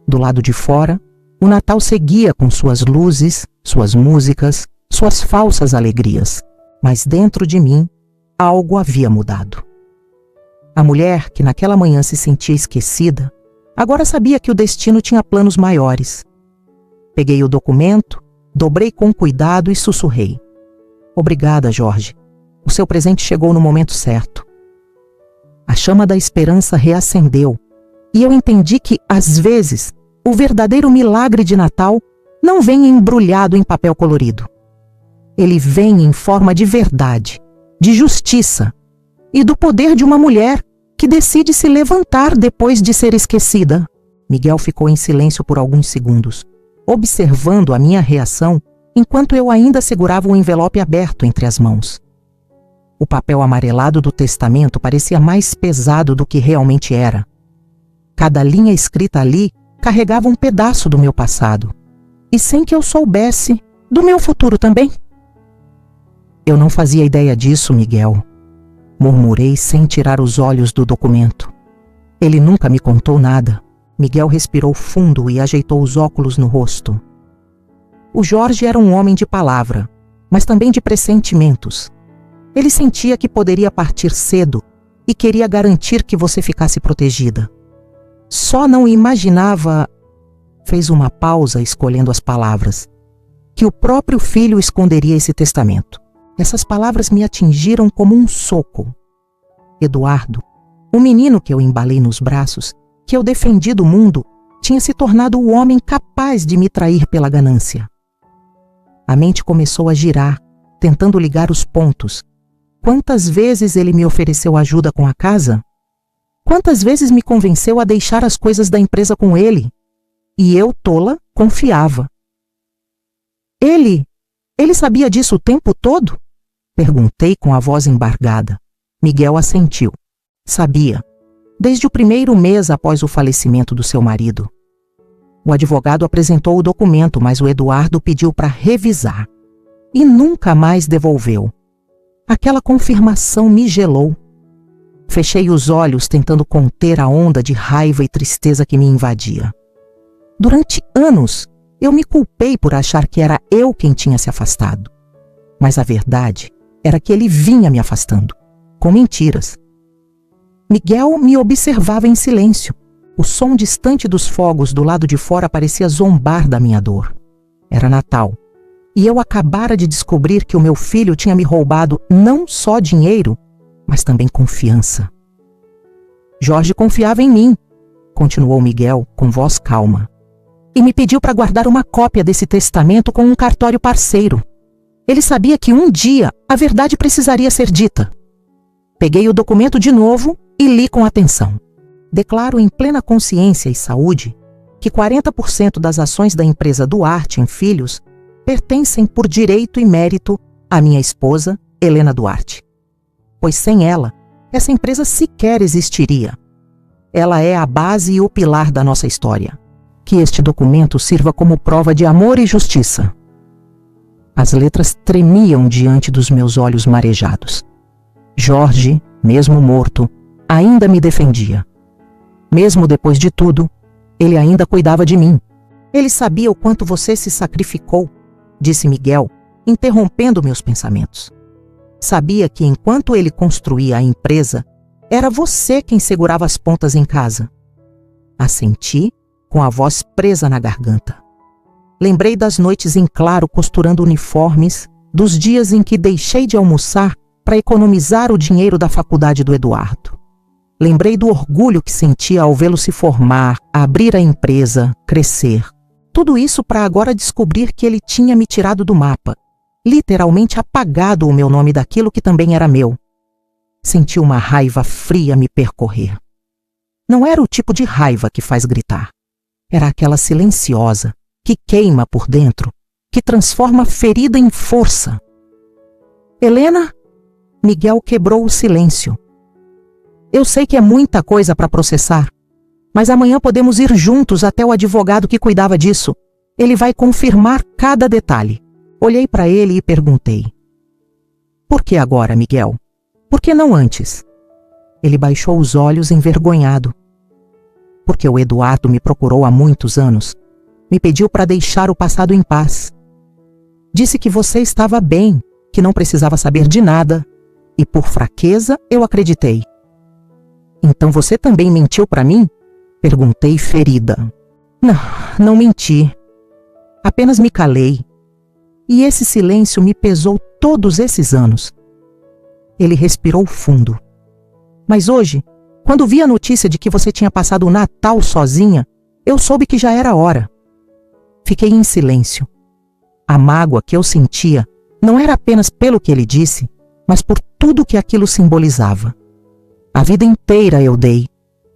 Do lado de fora, o Natal seguia com suas luzes, suas músicas, suas falsas alegrias. Mas dentro de mim, algo havia mudado. A mulher que naquela manhã se sentia esquecida, agora sabia que o destino tinha planos maiores. Peguei o documento, dobrei com cuidado e sussurrei: "Obrigada, Jorge. O seu presente chegou no momento certo." A chama da esperança reacendeu, e eu entendi que, às vezes, o verdadeiro milagre de Natal não vem embrulhado em papel colorido. Ele vem em forma de verdade, de justiça e do poder de uma mulher que decide se levantar depois de ser esquecida. Miguel ficou em silêncio por alguns segundos, observando a minha reação enquanto eu ainda segurava o envelope aberto entre as mãos. O papel amarelado do testamento parecia mais pesado do que realmente era. Cada linha escrita ali carregava um pedaço do meu passado, e sem que eu soubesse, do meu futuro também. "Eu não fazia ideia disso, Miguel", murmurei sem tirar os olhos do documento. "Ele nunca me contou nada." Miguel respirou fundo e ajeitou os óculos no rosto. O Jorge era um homem de palavra, mas também de pressentimentos. Ele sentia que poderia partir cedo e queria garantir que você ficasse protegida. Só não imaginava... Fez uma pausa escolhendo as palavras. Que o próprio filho esconderia esse testamento. Essas palavras me atingiram como um soco. Eduardo, o menino que eu embalei nos braços, que eu defendi do mundo, tinha se tornado o homem capaz de me trair pela ganância. A mente começou a girar, tentando ligar os pontos. Quantas vezes ele me ofereceu ajuda com a casa? Quantas vezes me convenceu a deixar as coisas da empresa com ele? E eu, tola, confiava. Ele sabia disso o tempo todo? Perguntei com a voz embargada. Miguel assentiu. Sabia. Desde o primeiro mês após o falecimento do seu marido. O advogado apresentou o documento, mas o Eduardo pediu para revisar. E nunca mais devolveu. Aquela confirmação me gelou. Fechei os olhos tentando conter a onda de raiva e tristeza que me invadia. Durante anos, eu me culpei por achar que era eu quem tinha se afastado. Mas a verdade era que ele vinha me afastando, com mentiras. Miguel me observava em silêncio. O som distante dos fogos do lado de fora parecia zombar da minha dor. Era Natal. E eu acabara de descobrir que o meu filho tinha me roubado não só dinheiro, mas também confiança. Jorge confiava em mim, continuou Miguel com voz calma, e me pediu para guardar uma cópia desse testamento com um cartório parceiro. Ele sabia que um dia a verdade precisaria ser dita. Peguei o documento de novo e li com atenção. Declaro em plena consciência e saúde que 40% das ações da empresa Duarte em Filhos pertencem por direito e mérito à minha esposa, Helena Duarte. Pois sem ela, essa empresa sequer existiria. Ela é a base e o pilar da nossa história. Que este documento sirva como prova de amor e justiça. As letras tremiam diante dos meus olhos marejados. Jorge, mesmo morto, ainda me defendia. Mesmo depois de tudo, ele ainda cuidava de mim. Ele sabia o quanto você se sacrificou, disse Miguel, interrompendo meus pensamentos. Sabia que enquanto ele construía a empresa, era você quem segurava as pontas em casa. Assenti, com a voz presa na garganta. Lembrei das noites em claro costurando uniformes, dos dias em que deixei de almoçar para economizar o dinheiro da faculdade do Eduardo. Lembrei do orgulho que sentia ao vê-lo se formar, abrir a empresa, crescer. Tudo isso para agora descobrir que ele tinha me tirado do mapa, literalmente apagado o meu nome daquilo que também era meu. Senti uma raiva fria me percorrer. Não era o tipo de raiva que faz gritar. Era aquela silenciosa, que queima por dentro, que transforma ferida em força. Helena? Miguel quebrou o silêncio. Eu sei que é muita coisa para processar, mas amanhã podemos ir juntos até o advogado que cuidava disso. Ele vai confirmar cada detalhe. Olhei para ele e perguntei. Por que agora, Miguel? Por que não antes? Ele baixou os olhos envergonhado. Porque o Eduardo me procurou há muitos anos. Me pediu para deixar o passado em paz. Disse que você estava bem, que não precisava saber de nada. E por fraqueza eu acreditei. Então você também mentiu para mim? Perguntei ferida. Não menti. Apenas me calei. E esse silêncio me pesou todos esses anos. Ele respirou fundo. Mas hoje, quando vi a notícia de que você tinha passado o Natal sozinha, eu soube que já era hora. Fiquei em silêncio. A mágoa que eu sentia não era apenas pelo que ele disse, mas por tudo que aquilo simbolizava. A vida inteira eu dei,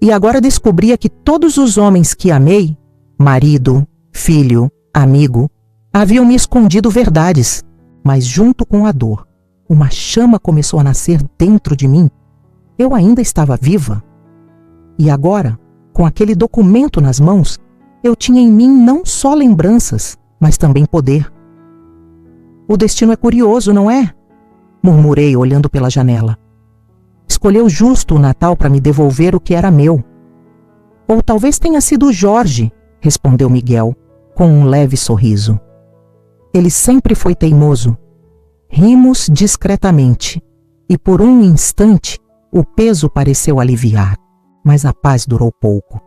e agora descobria que todos os homens que amei, marido, filho, amigo, haviam me escondido verdades, mas junto com a dor, uma chama começou a nascer dentro de mim. Eu ainda estava viva. E agora, com aquele documento nas mãos, eu tinha em mim não só lembranças, mas também poder. O destino é curioso, não é? Murmurei olhando pela janela. Escolheu justo o Natal para me devolver o que era meu. Ou talvez tenha sido o Jorge, respondeu Miguel, com um leve sorriso. Ele sempre foi teimoso. Rimos discretamente, e por um instante o peso pareceu aliviar, mas a paz durou pouco.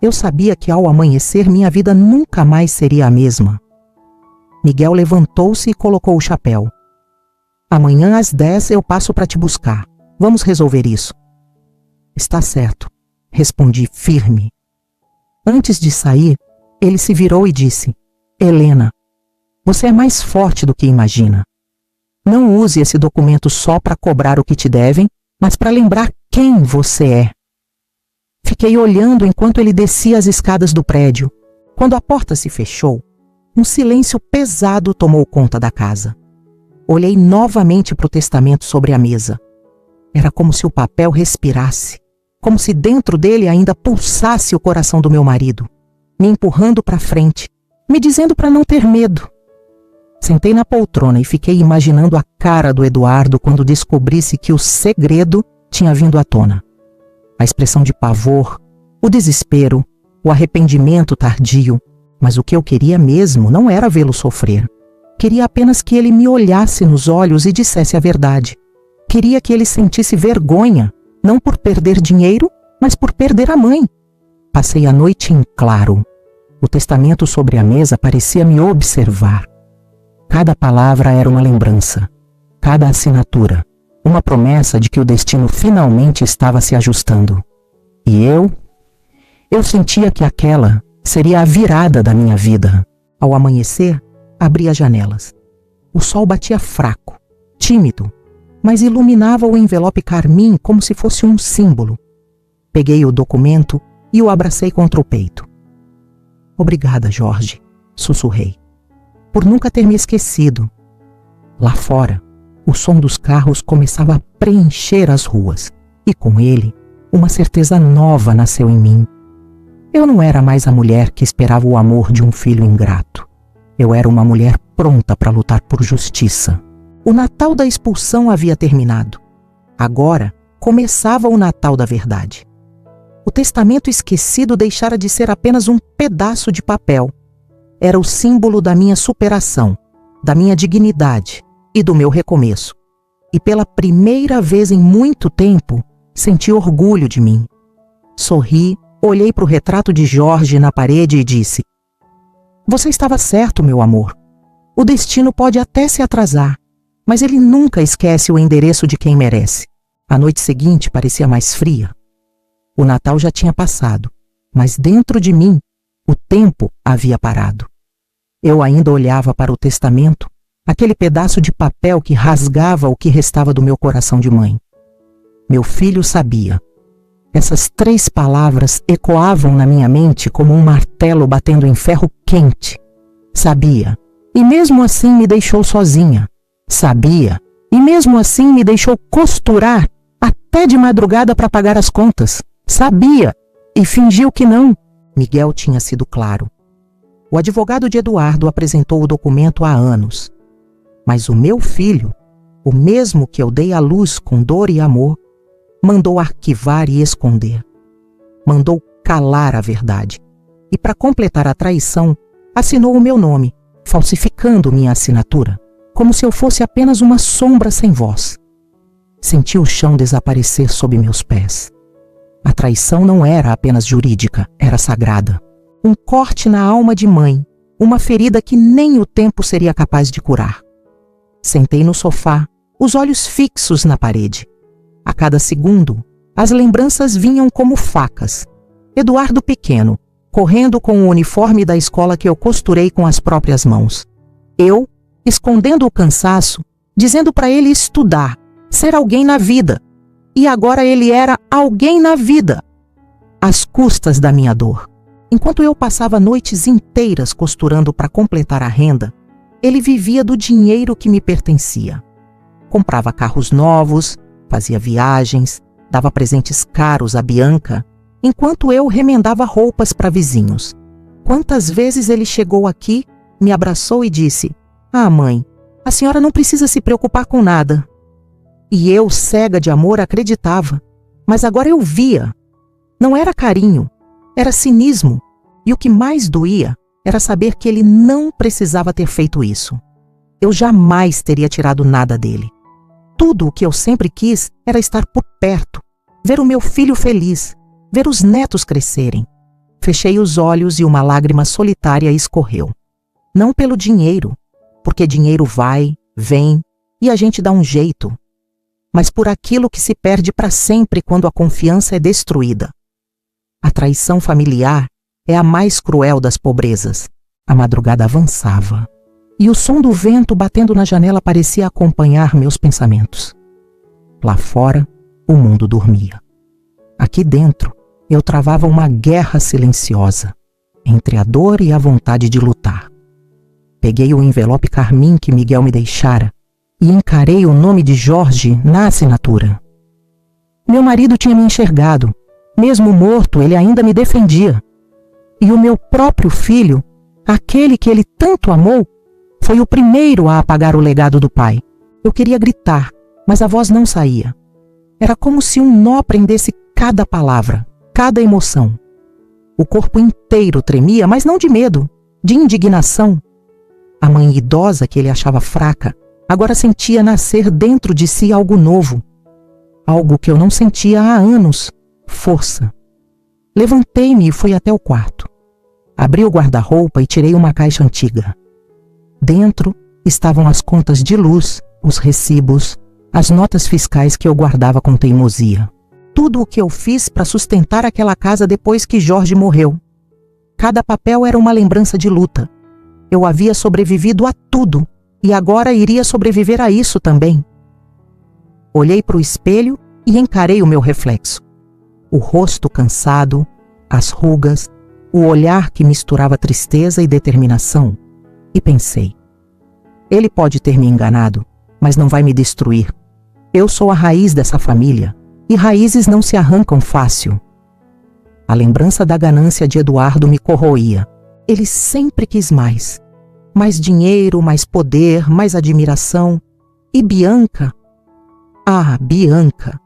Eu sabia que ao amanhecer minha vida nunca mais seria a mesma. Miguel levantou-se e colocou o chapéu. Amanhã às 10 eu passo para te buscar. Vamos resolver isso. Está certo, respondi firme. Antes de sair, ele se virou e disse: Helena, você é mais forte do que imagina. Não use esse documento só para cobrar o que te devem, mas para lembrar quem você é. Fiquei olhando enquanto ele descia as escadas do prédio. Quando a porta se fechou, um silêncio pesado tomou conta da casa. Olhei novamente para o testamento sobre a mesa. Era como se o papel respirasse, como se dentro dele ainda pulsasse o coração do meu marido, me empurrando para frente, me dizendo para não ter medo. Sentei na poltrona e fiquei imaginando a cara do Eduardo quando descobrisse que o segredo tinha vindo à tona. A expressão de pavor, o desespero, o arrependimento tardio. Mas o que eu queria mesmo não era vê-lo sofrer. Queria apenas que ele me olhasse nos olhos e dissesse a verdade. Queria que ele sentisse vergonha, não por perder dinheiro, mas por perder a mãe. Passei a noite em claro. O testamento sobre a mesa parecia me observar. Cada palavra era uma lembrança. Cada assinatura, uma promessa de que o destino finalmente estava se ajustando. E eu sentia que aquela seria a virada da minha vida. Ao amanhecer, abri as janelas. O sol batia fraco, tímido, mas iluminava o envelope carmim como se fosse um símbolo. Peguei o documento e o abracei contra o peito. Obrigada, Jorge, sussurrei, por nunca ter me esquecido. Lá fora, o som dos carros começava a preencher as ruas, e com ele, Uma certeza nova nasceu em mim. Eu não era mais a mulher que esperava o amor de um filho ingrato. Eu era uma mulher pronta para lutar por justiça. O Natal da expulsão havia terminado. Agora começava o Natal da verdade. O testamento esquecido deixara de ser apenas um pedaço de papel. Era o símbolo da minha superação, da minha dignidade e do meu recomeço. E pela primeira vez em muito tempo, senti orgulho de mim. Sorri, olhei para o retrato de Jorge na parede e disse: "Você estava certo, meu amor. O destino pode até se atrasar, mas ele nunca esquece o endereço de quem merece." A noite seguinte parecia mais fria. O Natal já tinha passado, mas dentro de mim, o tempo havia parado. Eu ainda olhava para o testamento, aquele pedaço de papel que rasgava o que restava do meu coração de mãe. Meu filho sabia. Essas 3 palavras ecoavam na minha mente como um martelo batendo em ferro quente. Sabia, e mesmo assim me deixou sozinha. Sabia, e mesmo assim me deixou costurar até de madrugada para pagar as contas. Sabia, e fingiu que não. Miguel tinha sido claro. O advogado de Eduardo apresentou o documento há anos. Mas o meu filho, o mesmo que eu dei à luz com dor e amor, mandou arquivar e esconder. Mandou calar a verdade. E para completar a traição, assinou o meu nome, falsificando minha assinatura, como se eu fosse apenas uma sombra sem voz. Senti o chão desaparecer sob meus pés. A traição não era apenas jurídica, era sagrada. Um corte na alma de mãe, uma ferida que nem o tempo seria capaz de curar. Sentei no sofá, os olhos fixos na parede. A cada segundo, as lembranças vinham como facas. Eduardo pequeno, correndo com o uniforme da escola que eu costurei com as próprias mãos. Eu, escondendo o cansaço, dizendo para ele estudar, ser alguém na vida. E agora ele era alguém na vida, às custas da minha dor. Enquanto eu passava noites inteiras costurando para completar a renda, ele vivia do dinheiro que me pertencia. Comprava carros novos, fazia viagens, dava presentes caros a Bianca, enquanto eu remendava roupas para vizinhos. Quantas vezes ele chegou aqui, me abraçou e disse: "Ah, mãe, a senhora não precisa se preocupar com nada." E eu, cega de amor, acreditava. Mas agora eu via. Não era carinho, era cinismo. E o que mais doía era saber que ele não precisava ter feito isso. Eu jamais teria tirado nada dele. Tudo o que eu sempre quis era estar por perto, ver o meu filho feliz, ver os netos crescerem. Fechei os olhos e uma lágrima solitária escorreu. Não pelo dinheiro, porque dinheiro vai, vem e a gente dá um jeito, mas por aquilo que se perde para sempre quando a confiança é destruída. A traição familiar é a mais cruel das pobrezas. A madrugada avançava, e o som do vento batendo na janela parecia acompanhar meus pensamentos. Lá fora, o mundo dormia. Aqui dentro, eu travava uma guerra silenciosa, entre a dor e a vontade de lutar. Peguei o envelope carmim que Miguel me deixara e encarei o nome de Jorge na assinatura. Meu marido tinha me enxergado. Mesmo morto, ele ainda me defendia. E o meu próprio filho, aquele que ele tanto amou, foi o primeiro a apagar o legado do pai. Eu queria gritar, mas a voz não saía. Era como se um nó prendesse cada palavra, cada emoção. O corpo inteiro tremia, mas não de medo, de indignação. A mãe idosa que ele achava fraca, agora sentia nascer dentro de si algo novo. Algo que eu não sentia há anos, força. Levantei-me e fui até o quarto. Abri o guarda-roupa e tirei uma caixa antiga. Dentro estavam as contas de luz, os recibos, as notas fiscais que eu guardava com teimosia. Tudo o que eu fiz para sustentar aquela casa depois que Jorge morreu. Cada papel era uma lembrança de luta. Eu havia sobrevivido a tudo e agora iria sobreviver a isso também. Olhei para o espelho e encarei o meu reflexo. O rosto cansado, as rugas, o olhar que misturava tristeza e determinação. E pensei: ele pode ter me enganado, mas não vai me destruir. Eu sou a raiz dessa família e raízes não se arrancam fácil. A lembrança da ganância de Eduardo me corroía. Ele sempre quis mais. Mais dinheiro, mais poder, mais admiração. E Bianca? Ah, Bianca!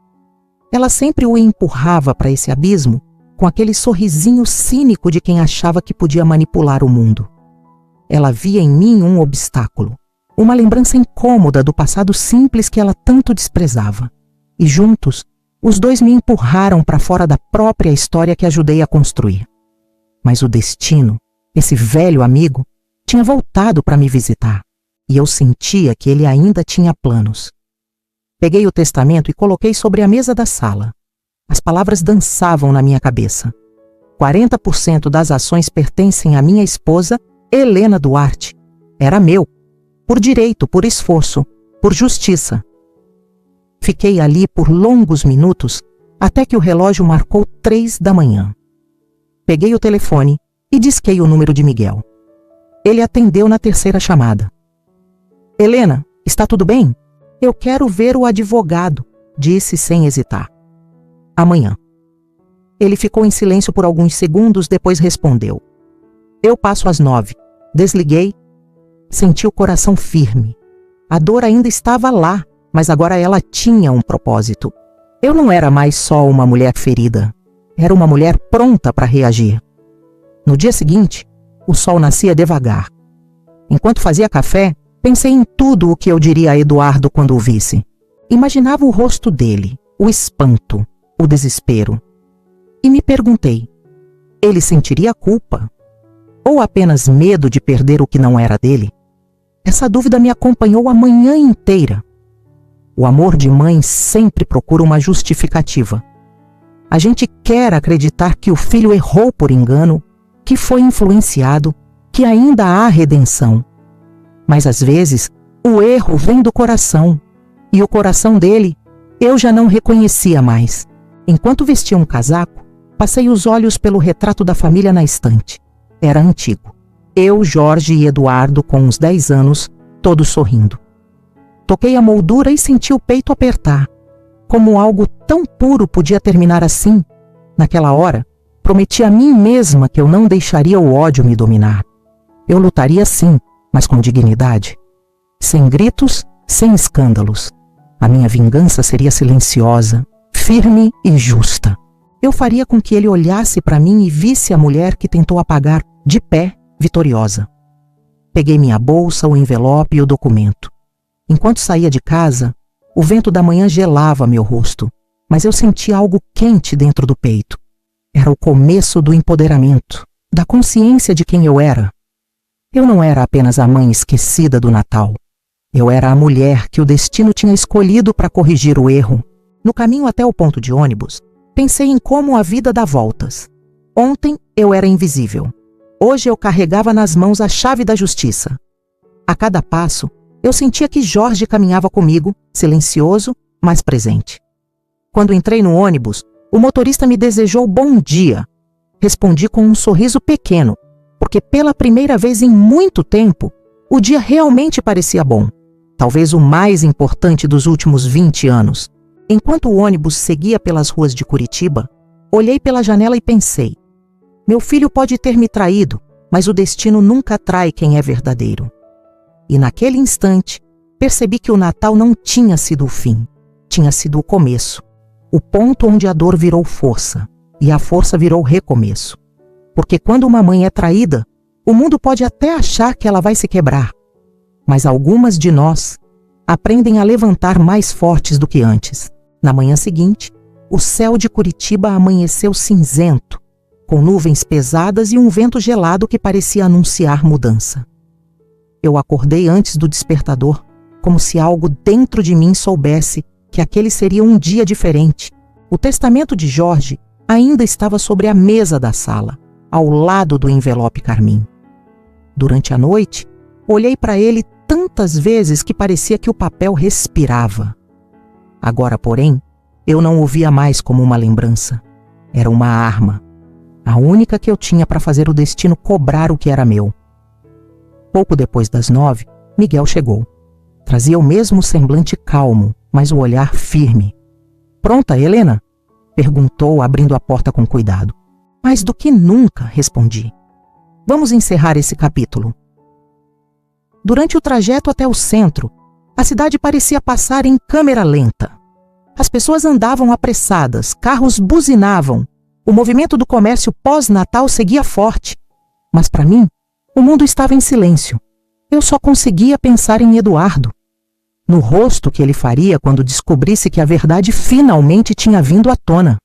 Ela sempre o empurrava para esse abismo com aquele sorrisinho cínico de quem achava que podia manipular o mundo. Ela via em mim um obstáculo, uma lembrança incômoda do passado simples que ela tanto desprezava. E juntos, os dois me empurraram para fora da própria história que ajudei a construir. Mas o destino, esse velho amigo, tinha voltado para me visitar, e eu sentia que ele ainda tinha planos. Peguei o testamento e coloquei sobre a mesa da sala. As palavras dançavam na minha cabeça. 40% das ações pertencem à minha esposa, Helena Duarte. Era meu, por direito, por esforço, por justiça. Fiquei ali por longos minutos, até que o relógio marcou 3 da manhã. Peguei o telefone e disquei o número de Miguel. Ele atendeu na terceira chamada. Helena, está tudo bem? Eu quero ver o advogado, disse sem hesitar. Amanhã. Ele ficou em silêncio por alguns segundos, depois respondeu. Eu passo às 9. Desliguei. Senti o coração firme. A dor ainda estava lá, mas agora ela tinha um propósito. Eu não era mais só uma mulher ferida. Era uma mulher pronta para reagir. No dia seguinte, o sol nascia devagar. Enquanto fazia café, pensei em tudo o que eu diria a Eduardo quando o visse. Imaginava o rosto dele, o espanto, o desespero. E me perguntei, ele sentiria culpa? Ou apenas medo de perder o que não era dele? Essa dúvida me acompanhou a manhã inteira. O amor de mãe sempre procura uma justificativa. A gente quer acreditar que o filho errou por engano, que foi influenciado, que ainda há redenção. Mas às vezes, o erro vem do coração, e o coração dele eu já não reconhecia mais. Enquanto vestia um casaco, passei os olhos pelo retrato da família na estante. Era antigo. Eu, Jorge e Eduardo, com uns 10 anos, todos sorrindo. Toquei a moldura e senti o peito apertar. Como algo tão puro podia terminar assim? Naquela hora, prometi a mim mesma que eu não deixaria o ódio me dominar. Eu lutaria sim, mas com dignidade. Sem gritos, sem escândalos. A minha vingança seria silenciosa, firme e justa. Eu faria com que ele olhasse para mim e visse a mulher que tentou apagar, de pé, vitoriosa. Peguei minha bolsa, o envelope e o documento. Enquanto saía de casa, o vento da manhã gelava meu rosto, mas eu sentia algo quente dentro do peito. Era o começo do empoderamento, da consciência de quem eu era. Eu não era apenas a mãe esquecida do Natal. Eu era a mulher que o destino tinha escolhido para corrigir o erro. No caminho até o ponto de ônibus, pensei em como a vida dá voltas. Ontem eu era invisível. Hoje eu carregava nas mãos a chave da justiça. A cada passo, eu sentia que Jorge caminhava comigo, silencioso, mas presente. Quando entrei no ônibus, o motorista me desejou bom dia. Respondi com um sorriso pequeno, porque pela primeira vez em muito tempo, o dia realmente parecia bom. Talvez o mais importante dos últimos 20 anos. Enquanto o ônibus seguia pelas ruas de Curitiba, olhei pela janela e pensei, meu filho pode ter me traído, mas o destino nunca trai quem é verdadeiro. E naquele instante, percebi que o Natal não tinha sido o fim, tinha sido o começo. O ponto onde a dor virou força, e a força virou recomeço. Porque quando uma mãe é traída, o mundo pode até achar que ela vai se quebrar. Mas algumas de nós aprendem a levantar mais fortes do que antes. Na manhã seguinte, o céu de Curitiba amanheceu cinzento, com nuvens pesadas e um vento gelado que parecia anunciar mudança. Eu acordei antes do despertador, como se algo dentro de mim soubesse que aquele seria um dia diferente. O testamento de Jorge ainda estava sobre a mesa da sala, ao lado do envelope carmim. Durante a noite, olhei para ele tantas vezes que parecia que o papel respirava. Agora, porém, eu não o via mais como uma lembrança. Era uma arma, a única que eu tinha para fazer o destino cobrar o que era meu. Pouco depois das 9, Miguel chegou. Trazia o mesmo semblante calmo, mas o olhar firme. pronta, Helena? Perguntou, abrindo a porta com cuidado. Mais do que nunca, respondi. Vamos encerrar esse capítulo. Durante o trajeto até o centro, a cidade parecia passar em câmera lenta. As pessoas andavam apressadas, carros buzinavam. O movimento do comércio pós-Natal seguia forte. Mas para mim, o mundo estava em silêncio. Eu só conseguia pensar em Eduardo. No rosto que ele faria quando descobrisse que a verdade finalmente tinha vindo à tona.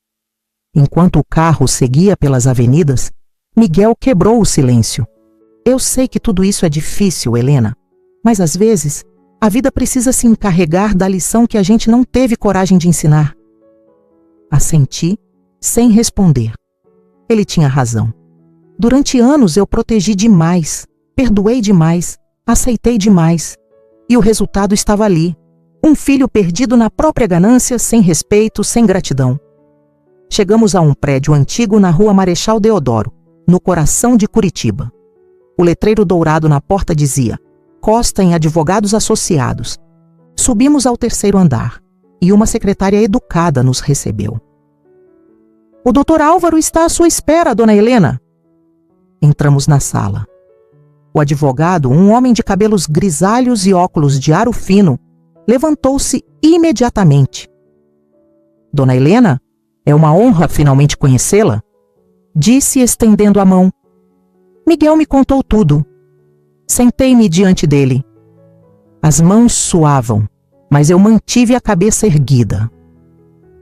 Enquanto o carro seguia pelas avenidas, Miguel quebrou o silêncio. Eu sei que tudo isso é difícil, Helena, mas às vezes a vida precisa se encarregar da lição que a gente não teve coragem de ensinar. Assenti, sem responder. Ele tinha razão. Durante anos eu protegi demais, perdoei demais, aceitei demais. E o resultado estava ali. Um filho perdido na própria ganância, sem respeito, sem gratidão. Chegamos a um prédio antigo na rua Marechal Deodoro, no coração de Curitiba. O letreiro dourado na porta dizia: Costa em Advogados Associados. Subimos ao 3º andar e uma secretária educada nos recebeu. O Dr. Álvaro está à sua espera, dona Helena. Entramos na sala. O advogado, um homem de cabelos grisalhos e óculos de aro fino, levantou-se imediatamente. Dona Helena, é uma honra finalmente conhecê-la, disse estendendo a mão. Miguel me contou tudo. Sentei-me diante dele. As mãos suavam, mas eu mantive a cabeça erguida.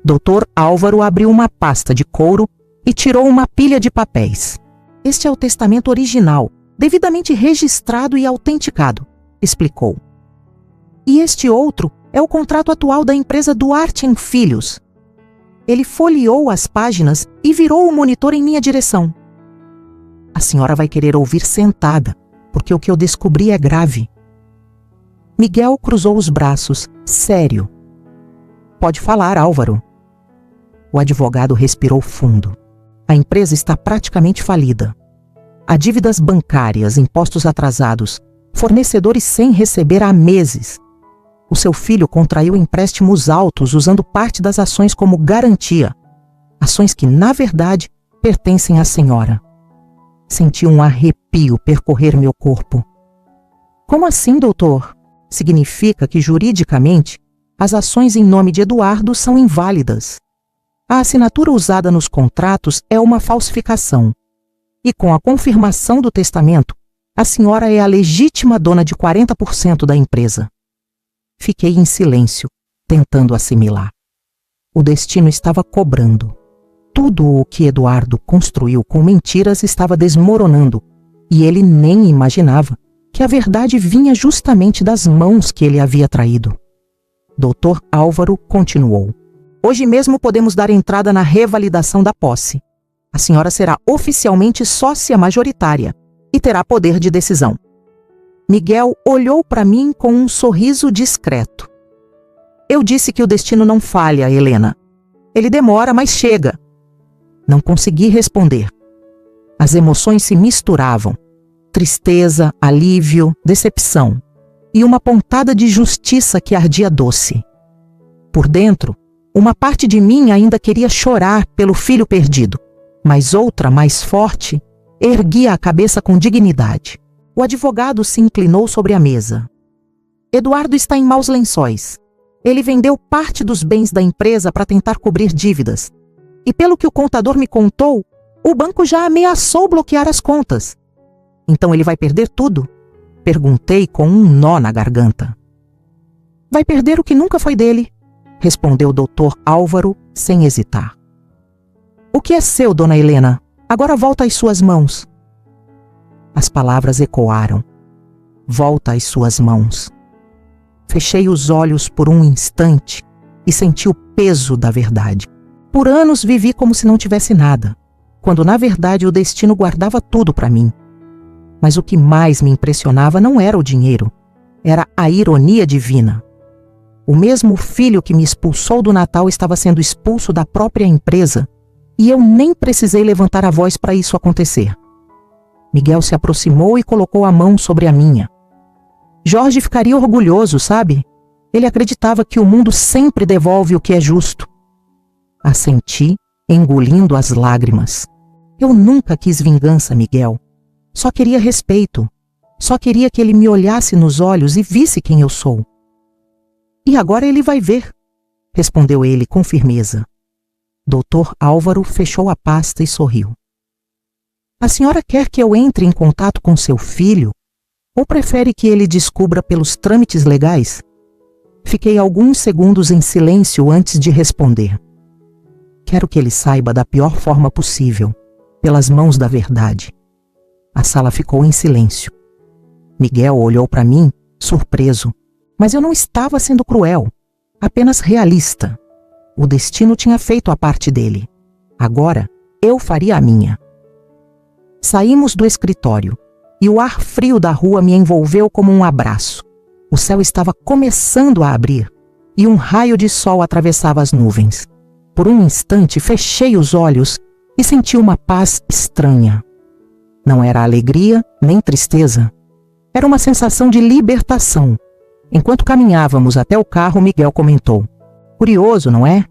Dr. Álvaro abriu uma pasta de couro e tirou uma pilha de papéis. Este é o testamento original, devidamente registrado e autenticado, explicou. E este outro é o contrato atual da empresa Duarte & Filhos. Ele folheou as páginas e virou o monitor em minha direção. A senhora vai querer ouvir sentada, porque o que eu descobri é grave. Miguel cruzou os braços, sério. Pode falar, Álvaro. O advogado respirou fundo. A empresa está praticamente falida. Há dívidas bancárias, impostos atrasados, fornecedores sem receber há meses. O seu filho contraiu empréstimos altos usando parte das ações como garantia. Ações que, na verdade, pertencem à senhora. Senti um arrepio percorrer meu corpo. Como assim, doutor? Significa que, juridicamente, as ações em nome de Eduardo são inválidas. A assinatura usada nos contratos é uma falsificação. E com a confirmação do testamento, a senhora é a legítima dona de 40% da empresa. Fiquei em silêncio, tentando assimilar. O destino estava cobrando. Tudo o que Eduardo construiu com mentiras estava desmoronando, e ele nem imaginava que a verdade vinha justamente das mãos que ele havia traído. Dr. Álvaro continuou. Hoje mesmo podemos dar entrada na revalidação da posse. A senhora será oficialmente sócia majoritária e terá poder de decisão. Miguel olhou para mim com um sorriso discreto. Eu disse que o destino não falha, Helena. Ele demora, mas chega. Não consegui responder. As emoções se misturavam. Tristeza, alívio, decepção. E uma pontada de justiça que ardia doce. Por dentro, uma parte de mim ainda queria chorar pelo filho perdido, mas outra, mais forte, erguia a cabeça com dignidade. O advogado se inclinou sobre a mesa. Eduardo está em maus lençóis. Ele vendeu parte dos bens da empresa para tentar cobrir dívidas. E pelo que o contador me contou, o banco já ameaçou bloquear as contas. Então ele vai perder tudo? Perguntei com um nó na garganta. Vai perder o que nunca foi dele, respondeu o Dr. Álvaro sem hesitar. O que é seu, dona Helena? Agora volta às suas mãos. As palavras ecoaram. Volta às suas mãos. Fechei os olhos por um instante e senti o peso da verdade. Por anos vivi como se não tivesse nada, quando na verdade o destino guardava tudo para mim. Mas o que mais me impressionava não era o dinheiro, era a ironia divina. O mesmo filho que me expulsou do Natal estava sendo expulso da própria empresa, e eu nem precisei levantar a voz para isso acontecer. Miguel se aproximou e colocou a mão sobre a minha. Jorge ficaria orgulhoso, sabe? Ele acreditava que o mundo sempre devolve o que é justo. Assenti, engolindo as lágrimas. Eu nunca quis vingança, Miguel. Só queria respeito. Só queria que ele me olhasse nos olhos e visse quem eu sou. E agora ele vai ver, respondeu ele com firmeza. Dr. Álvaro fechou a pasta e sorriu. A senhora quer que eu entre em contato com seu filho? Ou prefere que ele descubra pelos trâmites legais? Fiquei alguns segundos em silêncio antes de responder. Quero que ele saiba da pior forma possível, pelas mãos da verdade. A sala ficou em silêncio. Miguel olhou para mim, surpreso, mas eu não estava sendo cruel, apenas realista. O destino tinha feito a parte dele. Agora, eu faria a minha. Saímos do escritório, e o ar frio da rua me envolveu como um abraço. O céu estava começando a abrir, e um raio de sol atravessava as nuvens. Por um instante, fechei os olhos e senti uma paz estranha. Não era alegria, nem tristeza. Era uma sensação de libertação. Enquanto caminhávamos até o carro, Miguel comentou: curioso, não é?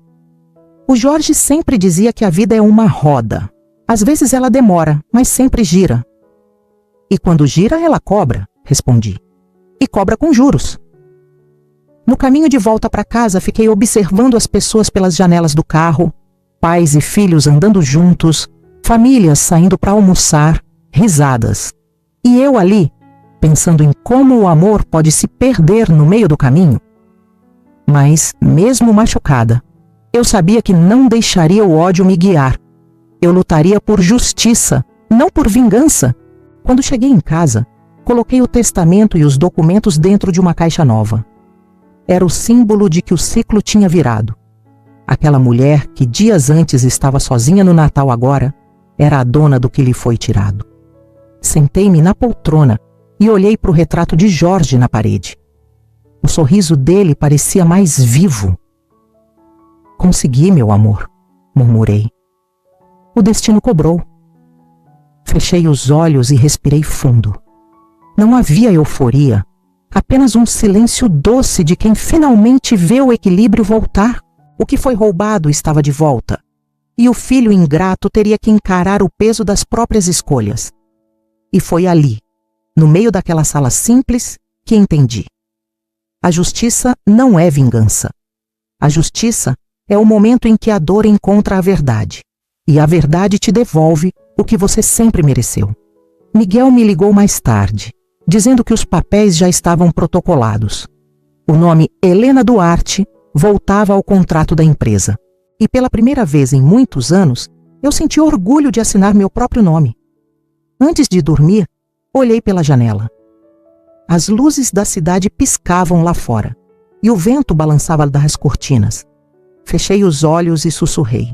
O Jorge sempre dizia que a vida é uma roda. Às vezes ela demora, mas sempre gira. E quando gira, ela cobra, respondi. E cobra com juros. No caminho de volta para casa, fiquei observando as pessoas pelas janelas do carro, pais e filhos andando juntos, famílias saindo para almoçar, risadas. E eu ali, pensando em como o amor pode se perder no meio do caminho. Mas, mesmo machucada, eu sabia que não deixaria o ódio me guiar. Eu lutaria por justiça, não por vingança. Quando cheguei em casa, coloquei o testamento e os documentos dentro de uma caixa nova. Era o símbolo de que o ciclo tinha virado. Aquela mulher que dias antes estava sozinha no Natal agora, era a dona do que lhe foi tirado. Sentei-me na poltrona e olhei para o retrato de Jorge na parede. O sorriso dele parecia mais vivo. Consegui, meu amor, murmurei. O destino cobrou. Fechei os olhos e respirei fundo. Não havia euforia, apenas um silêncio doce de quem finalmente vê o equilíbrio voltar. O que foi roubado estava de volta, e o filho ingrato teria que encarar o peso das próprias escolhas. E foi ali, no meio daquela sala simples, que entendi. A justiça não é vingança. A justiça é o momento em que a dor encontra a verdade, e a verdade te devolve o que você sempre mereceu. Miguel me ligou mais tarde, dizendo que os papéis já estavam protocolados. O nome Helena Duarte voltava ao contrato da empresa. E pela primeira vez em muitos anos, eu senti orgulho de assinar meu próprio nome. Antes de dormir, olhei pela janela. As luzes da cidade piscavam lá fora, e o vento balançava das cortinas. Fechei os olhos e sussurrei.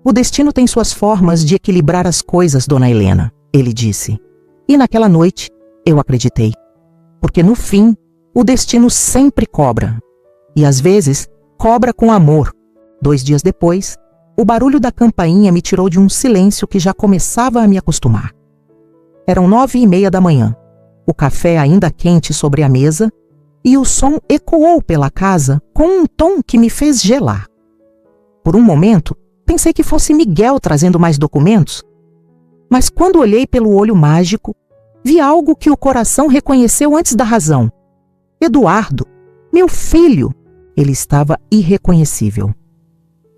O destino tem suas formas de equilibrar as coisas, dona Helena, ele disse. E naquela noite, eu acreditei. Porque no fim, o destino sempre cobra. E às vezes, cobra com amor. 2 dias depois, o barulho da campainha me tirou de um silêncio que já começava a me acostumar. Eram 9h30 da manhã. O café ainda quente sobre a mesa, e o som ecoou pela casa com um tom que me fez gelar. Por um momento, pensei que fosse Miguel trazendo mais documentos, mas quando olhei pelo olho mágico, vi algo que o coração reconheceu antes da razão. Eduardo, meu filho! Ele estava irreconhecível.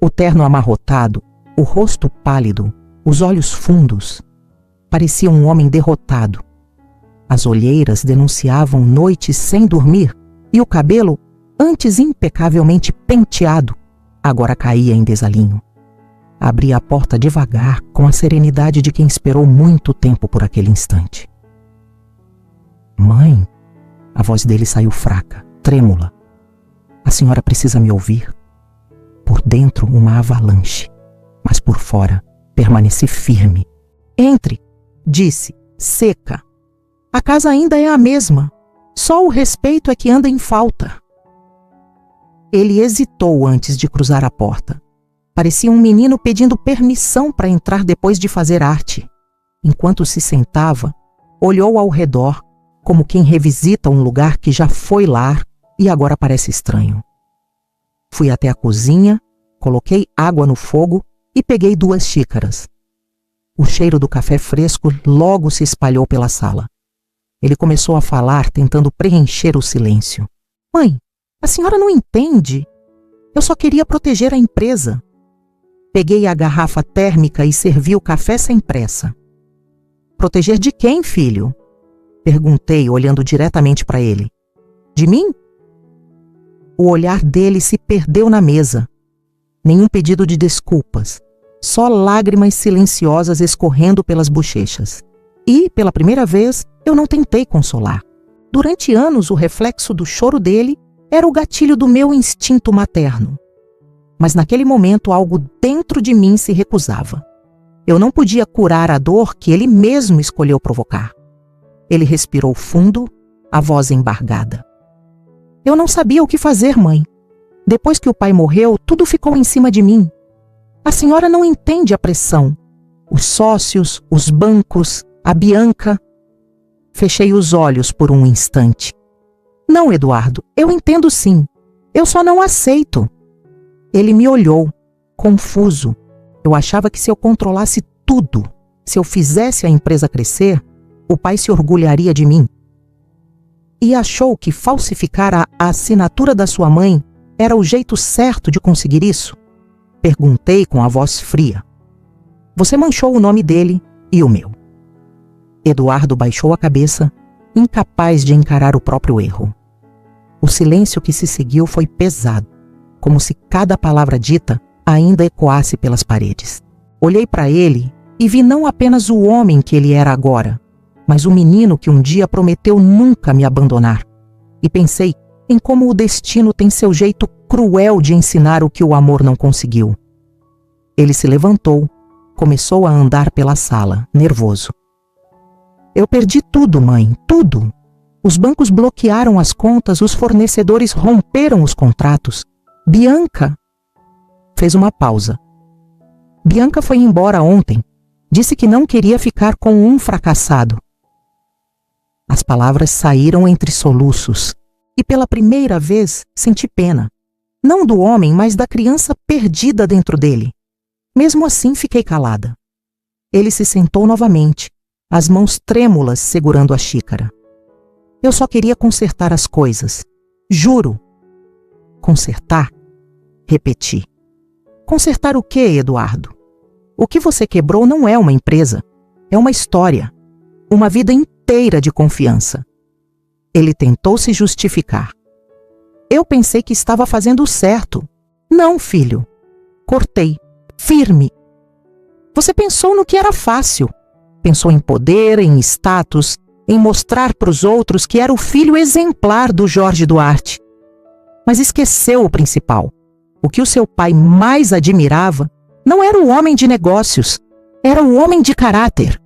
O terno amarrotado, o rosto pálido, os olhos fundos. Parecia um homem derrotado. As olheiras denunciavam noites sem dormir e o cabelo, antes impecavelmente penteado, agora caía em desalinho. Abri a porta devagar, com a serenidade de quem esperou muito tempo por aquele instante. Mãe, a voz dele saiu fraca, trêmula. A senhora precisa me ouvir. Por dentro, uma avalanche, mas por fora, permaneci firme. Entre, disse, seca. A casa ainda é a mesma, só o respeito é que anda em falta. Ele hesitou antes de cruzar a porta. Parecia um menino pedindo permissão para entrar depois de fazer arte. Enquanto se sentava, olhou ao redor, como quem revisita um lugar que já foi lar e agora parece estranho. Fui até a cozinha, Coloquei água no fogo e peguei 2 xícaras. O cheiro do café fresco logo se espalhou pela sala. Ele começou a falar, tentando preencher o silêncio. Mãe, a senhora não entende. Eu só queria proteger a empresa. Peguei a garrafa térmica e servi o café sem pressa. Proteger de quem, filho? Perguntei, olhando diretamente para ele. De mim? O olhar dele se perdeu na mesa. Nenhum pedido de desculpas. Só lágrimas silenciosas escorrendo pelas bochechas. E, pela primeira vez, eu não tentei consolar. Durante anos, o reflexo do choro dele era o gatilho do meu instinto materno. Mas naquele momento, algo dentro de mim se recusava. Eu não podia curar a dor que ele mesmo escolheu provocar. Ele respirou fundo, a voz embargada. Eu não sabia o que fazer, mãe. Depois que o pai morreu, tudo ficou em cima de mim. A senhora não entende a pressão. Os sócios, os bancos, a Bianca. Fechei os olhos por um instante. Não, Eduardo, eu entendo sim. Eu só não aceito. Ele me olhou, confuso. Eu achava que se eu controlasse tudo, se eu fizesse a empresa crescer, o pai se orgulharia de mim. E achou que falsificar a assinatura da sua mãe era o jeito certo de conseguir isso? Perguntei com a voz fria. Você manchou o nome dele e o meu. Eduardo baixou a cabeça, incapaz de encarar o próprio erro. O silêncio que se seguiu foi pesado, como se cada palavra dita ainda ecoasse pelas paredes. Olhei para ele e vi não apenas o homem que ele era agora, mas o menino que um dia prometeu nunca me abandonar. E pensei em como o destino tem seu jeito cruel de ensinar o que o amor não conseguiu. Ele se levantou, começou a andar pela sala, nervoso. Eu perdi tudo, mãe, tudo. Os bancos bloquearam as contas, os fornecedores romperam os contratos. Bianca fez uma pausa. Bianca foi embora ontem. Disse que não queria ficar com um fracassado. As palavras saíram entre soluços. E pela primeira vez senti pena. Não do homem, mas da criança perdida dentro dele. Mesmo assim fiquei calada. Ele se sentou novamente, as mãos trêmulas segurando a xícara. Eu só queria consertar as coisas. Juro. Consertar? Repeti. Consertar o quê, Eduardo? O que você quebrou não é uma empresa. É uma história. Uma vida inteira de confiança. Ele tentou se justificar. Eu pensei que estava fazendo o certo. Não, filho. Cortei. Firme. Você pensou no que era fácil. Pensou em poder, em status, em mostrar para os outros que era o filho exemplar do Jorge Duarte. Mas esqueceu o principal. O que o seu pai mais admirava não era o homem de negócios, era o homem de caráter.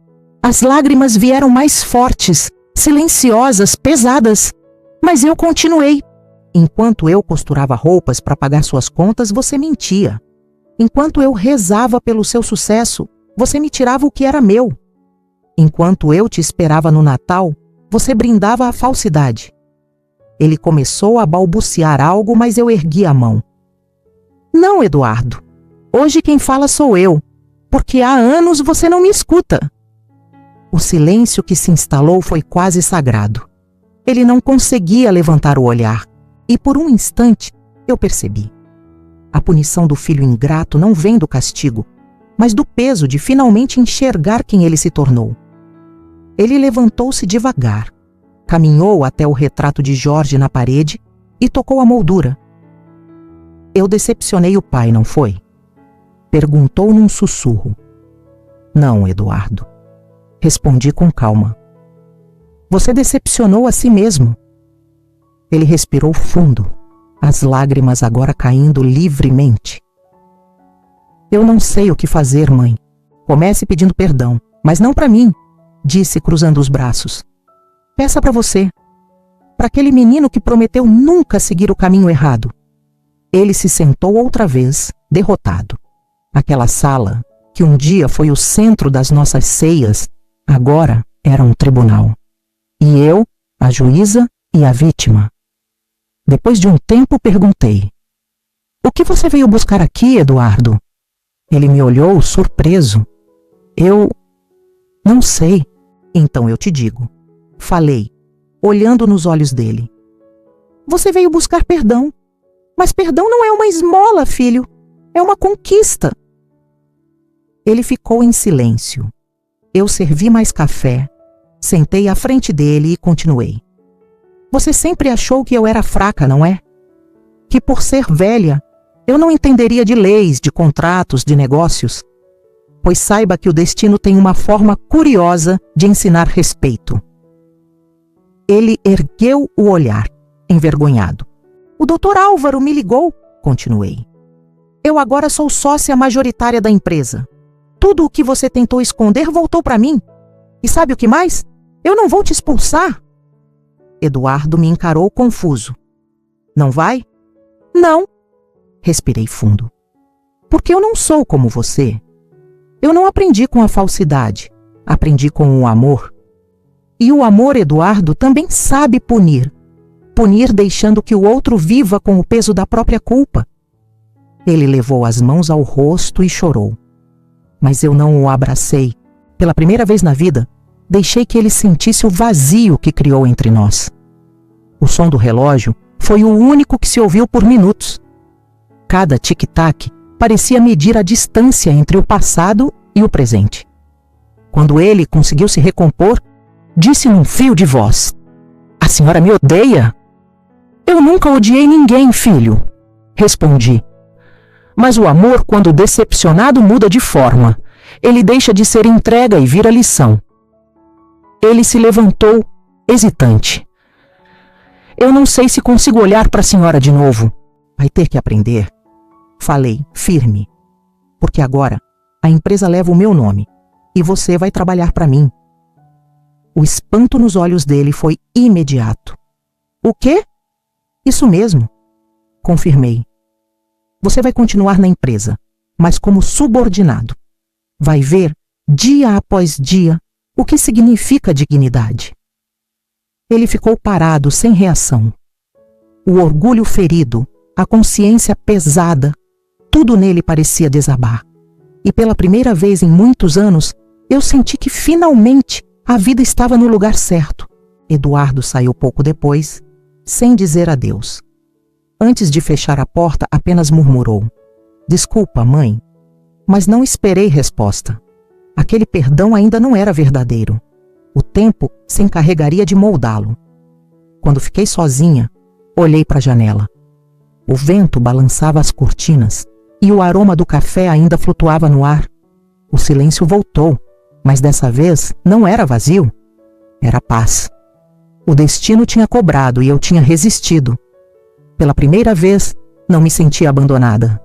As lágrimas vieram mais fortes, silenciosas, pesadas. Mas eu continuei. Enquanto eu costurava roupas para pagar suas contas, você mentia. Enquanto eu rezava pelo seu sucesso, você me tirava o que era meu. Enquanto eu te esperava no Natal, você brindava a falsidade. Ele começou a balbuciar algo, mas eu ergui a mão. Não, Eduardo. Hoje quem fala sou eu, porque há anos você não me escuta. O silêncio que se instalou foi quase sagrado. Ele não conseguia levantar o olhar, e por um instante eu percebi. A punição do filho ingrato não vem do castigo, mas do peso de finalmente enxergar quem ele se tornou. Ele levantou-se devagar, caminhou até o retrato de Jorge na parede e tocou a moldura. Eu decepcionei o pai, não foi? Perguntou num sussurro. Não, Eduardo. Respondi com calma. Você decepcionou a si mesmo. Ele respirou fundo, as lágrimas agora caindo livremente. Eu não sei o que fazer, mãe. Comece pedindo perdão, mas não para mim, disse cruzando os braços. Peça para você, para aquele menino que prometeu nunca seguir o caminho errado. Ele se sentou outra vez, derrotado. Aquela sala, que um dia foi o centro das nossas ceias, agora era um tribunal. E eu, a juíza e a vítima. Depois de um tempo, perguntei. O que você veio buscar aqui, Eduardo? Ele me olhou surpreso. Eu não sei. Então eu te digo. Falei, olhando nos olhos dele. Você veio buscar perdão. Mas perdão não é uma esmola, filho. É uma conquista. Ele ficou em silêncio. Eu servi mais café, sentei à frente dele e continuei. Você sempre achou que eu era fraca, não é? Que por ser velha, eu não entenderia de leis, de contratos, de negócios. Pois saiba que o destino tem uma forma curiosa de ensinar respeito. Ele ergueu o olhar, envergonhado. O Dr. Álvaro me ligou, continuei. Eu agora sou sócia majoritária da empresa. Tudo o que você tentou esconder voltou para mim. E sabe o que mais? Eu não vou te expulsar. Eduardo me encarou confuso. Não vai? Não. Respirei fundo. Porque eu não sou como você. Eu não aprendi com a falsidade. Aprendi com o amor. E o amor, Eduardo, também sabe punir. Punir deixando que o outro viva com o peso da própria culpa. Ele levou as mãos ao rosto e chorou. Mas eu não o abracei. Pela primeira vez na vida, deixei que ele sentisse o vazio que criou entre nós. O som do relógio foi o único que se ouviu por minutos. Cada tic-tac parecia medir a distância entre o passado e o presente. Quando ele conseguiu se recompor, disse num fio de voz: "A senhora me odeia?" "Eu nunca odiei ninguém, filho", respondi. Mas o amor, quando decepcionado, muda de forma. Ele deixa de ser entrega e vira lição. Ele se levantou, hesitante. "Eu não sei se consigo olhar para a senhora de novo. Vai ter que aprender." Falei, firme. "Porque agora a empresa leva o meu nome e você vai trabalhar para mim." O espanto nos olhos dele foi imediato. "O quê?" "Isso mesmo." Confirmei. "Você vai continuar na empresa, mas como subordinado. Vai ver, dia após dia, o que significa dignidade." Ele ficou parado, sem reação. O orgulho ferido, a consciência pesada, tudo nele parecia desabar. E pela primeira vez em muitos anos, eu senti que finalmente a vida estava no lugar certo. Eduardo saiu pouco depois, sem dizer adeus. Antes de fechar a porta, apenas murmurou: "Desculpa, mãe." Mas não esperei resposta. Aquele perdão ainda não era verdadeiro. O tempo se encarregaria de moldá-lo. Quando fiquei sozinha, olhei para a janela. O vento balançava as cortinas e o aroma do café ainda flutuava no ar. O silêncio voltou, mas dessa vez não era vazio. Era paz. O destino tinha cobrado e eu tinha resistido. Pela primeira vez, não me senti abandonada.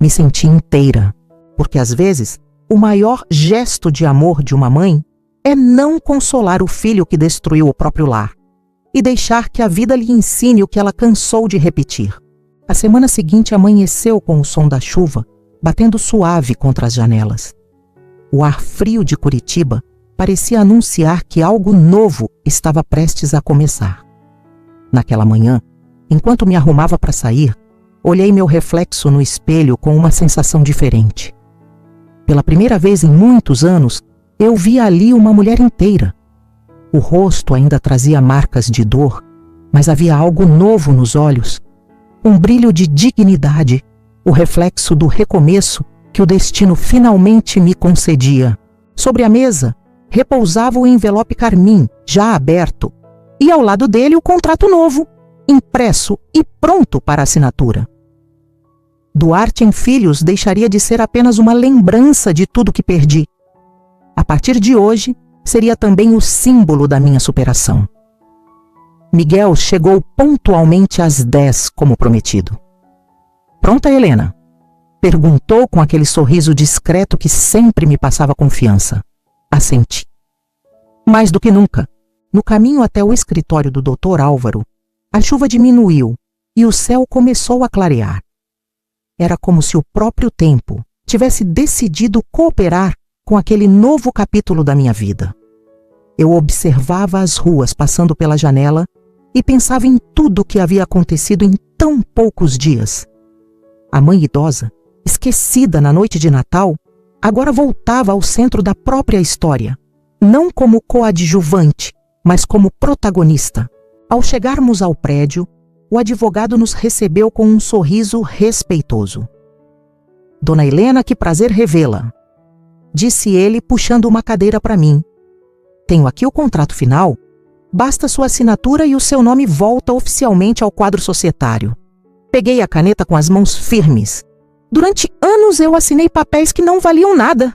Me senti inteira. Porque às vezes, o maior gesto de amor de uma mãe é não consolar o filho que destruiu o próprio lar e deixar que a vida lhe ensine o que ela cansou de repetir. A semana seguinte amanheceu com o som da chuva batendo suave contra as janelas. O ar frio de Curitiba parecia anunciar que algo novo estava prestes a começar. Naquela manhã, enquanto me arrumava para sair, olhei meu reflexo no espelho com uma sensação diferente. Pela primeira vez em muitos anos, eu via ali uma mulher inteira. O rosto ainda trazia marcas de dor, mas havia algo novo nos olhos, um brilho de dignidade, o reflexo do recomeço que o destino finalmente me concedia. Sobre a mesa, repousava o envelope carmim, já aberto, e ao lado dele o contrato novo, impresso e pronto para assinatura. Duarte em Filhos deixaria de ser apenas uma lembrança de tudo que perdi. A partir de hoje, seria também o símbolo da minha superação. Miguel chegou pontualmente às 10, como prometido. "Pronta, Helena?" perguntou com aquele sorriso discreto que sempre me passava confiança. Assenti. Mais do que nunca, no caminho até o escritório do Dr. Álvaro, a chuva diminuiu e o céu começou a clarear. Era como se o próprio tempo tivesse decidido cooperar com aquele novo capítulo da minha vida. Eu observava as ruas passando pela janela e pensava em tudo o que havia acontecido em tão poucos dias. A mãe idosa, esquecida na noite de Natal, agora voltava ao centro da própria história, não como coadjuvante, mas como protagonista. Ao chegarmos ao prédio, o advogado nos recebeu com um sorriso respeitoso. Dona Helena, que prazer revê-la, disse ele, puxando uma cadeira para mim. Tenho aqui o contrato final. Basta sua assinatura e o seu nome volta oficialmente ao quadro societário. Peguei a caneta com as mãos firmes. Durante anos eu assinei papéis que não valiam nada.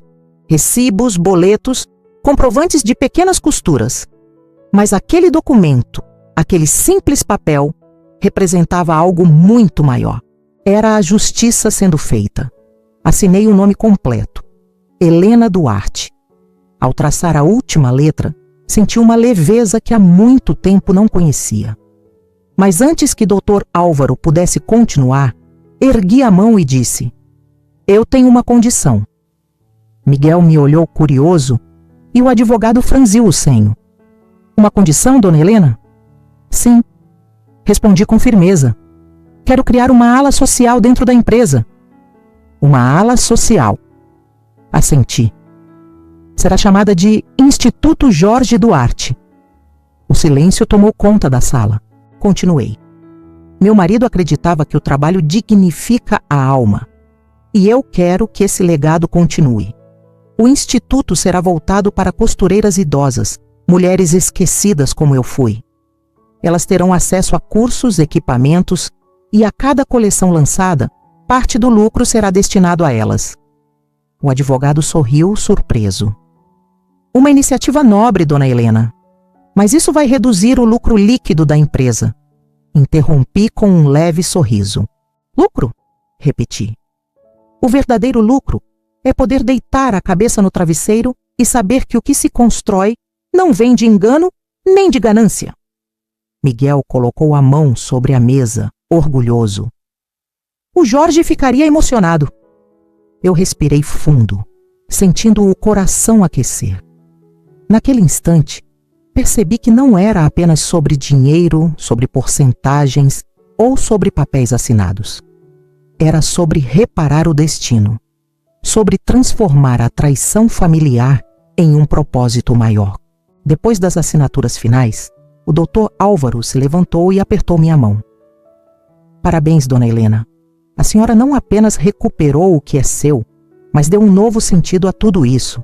Recibos, boletos, comprovantes de pequenas costuras. Mas aquele documento, aquele simples papel, representava algo muito maior. Era a justiça sendo feita. Assinei o nome completo. Helena Duarte. Ao traçar a última letra, senti uma leveza que há muito tempo não conhecia. Mas antes que Dr. Álvaro pudesse continuar, ergui a mão e disse: eu tenho uma condição. Miguel me olhou curioso e o advogado franziu o senho. Uma condição, dona Helena? Sim, respondi com firmeza. Quero criar uma ala social dentro da empresa. Uma ala social. Assenti. Será chamada de Instituto Jorge Duarte. O silêncio tomou conta da sala. Continuei. Meu marido acreditava que o trabalho dignifica a alma. E eu quero que esse legado continue. O instituto será voltado para costureiras idosas, mulheres esquecidas como eu fui. Elas terão acesso a cursos, equipamentos e a cada coleção lançada, parte do lucro será destinado a elas. O advogado sorriu, surpreso. Uma iniciativa nobre, dona Helena. Mas isso vai reduzir o lucro líquido da empresa. Interrompi com um leve sorriso. Lucro? Repeti. O verdadeiro lucro é poder deitar a cabeça no travesseiro e saber que o que se constrói não vem de engano nem de ganância. Miguel colocou a mão sobre a mesa, orgulhoso. O Jorge ficaria emocionado. Eu respirei fundo, sentindo o coração aquecer. Naquele instante, percebi que não era apenas sobre dinheiro, sobre porcentagens ou sobre papéis assinados. Era sobre reparar o destino, sobre transformar a traição familiar em um propósito maior. Depois das assinaturas finais, o Dr. Álvaro se levantou e apertou minha mão. Parabéns, dona Helena. A senhora não apenas recuperou o que é seu, mas deu um novo sentido a tudo isso.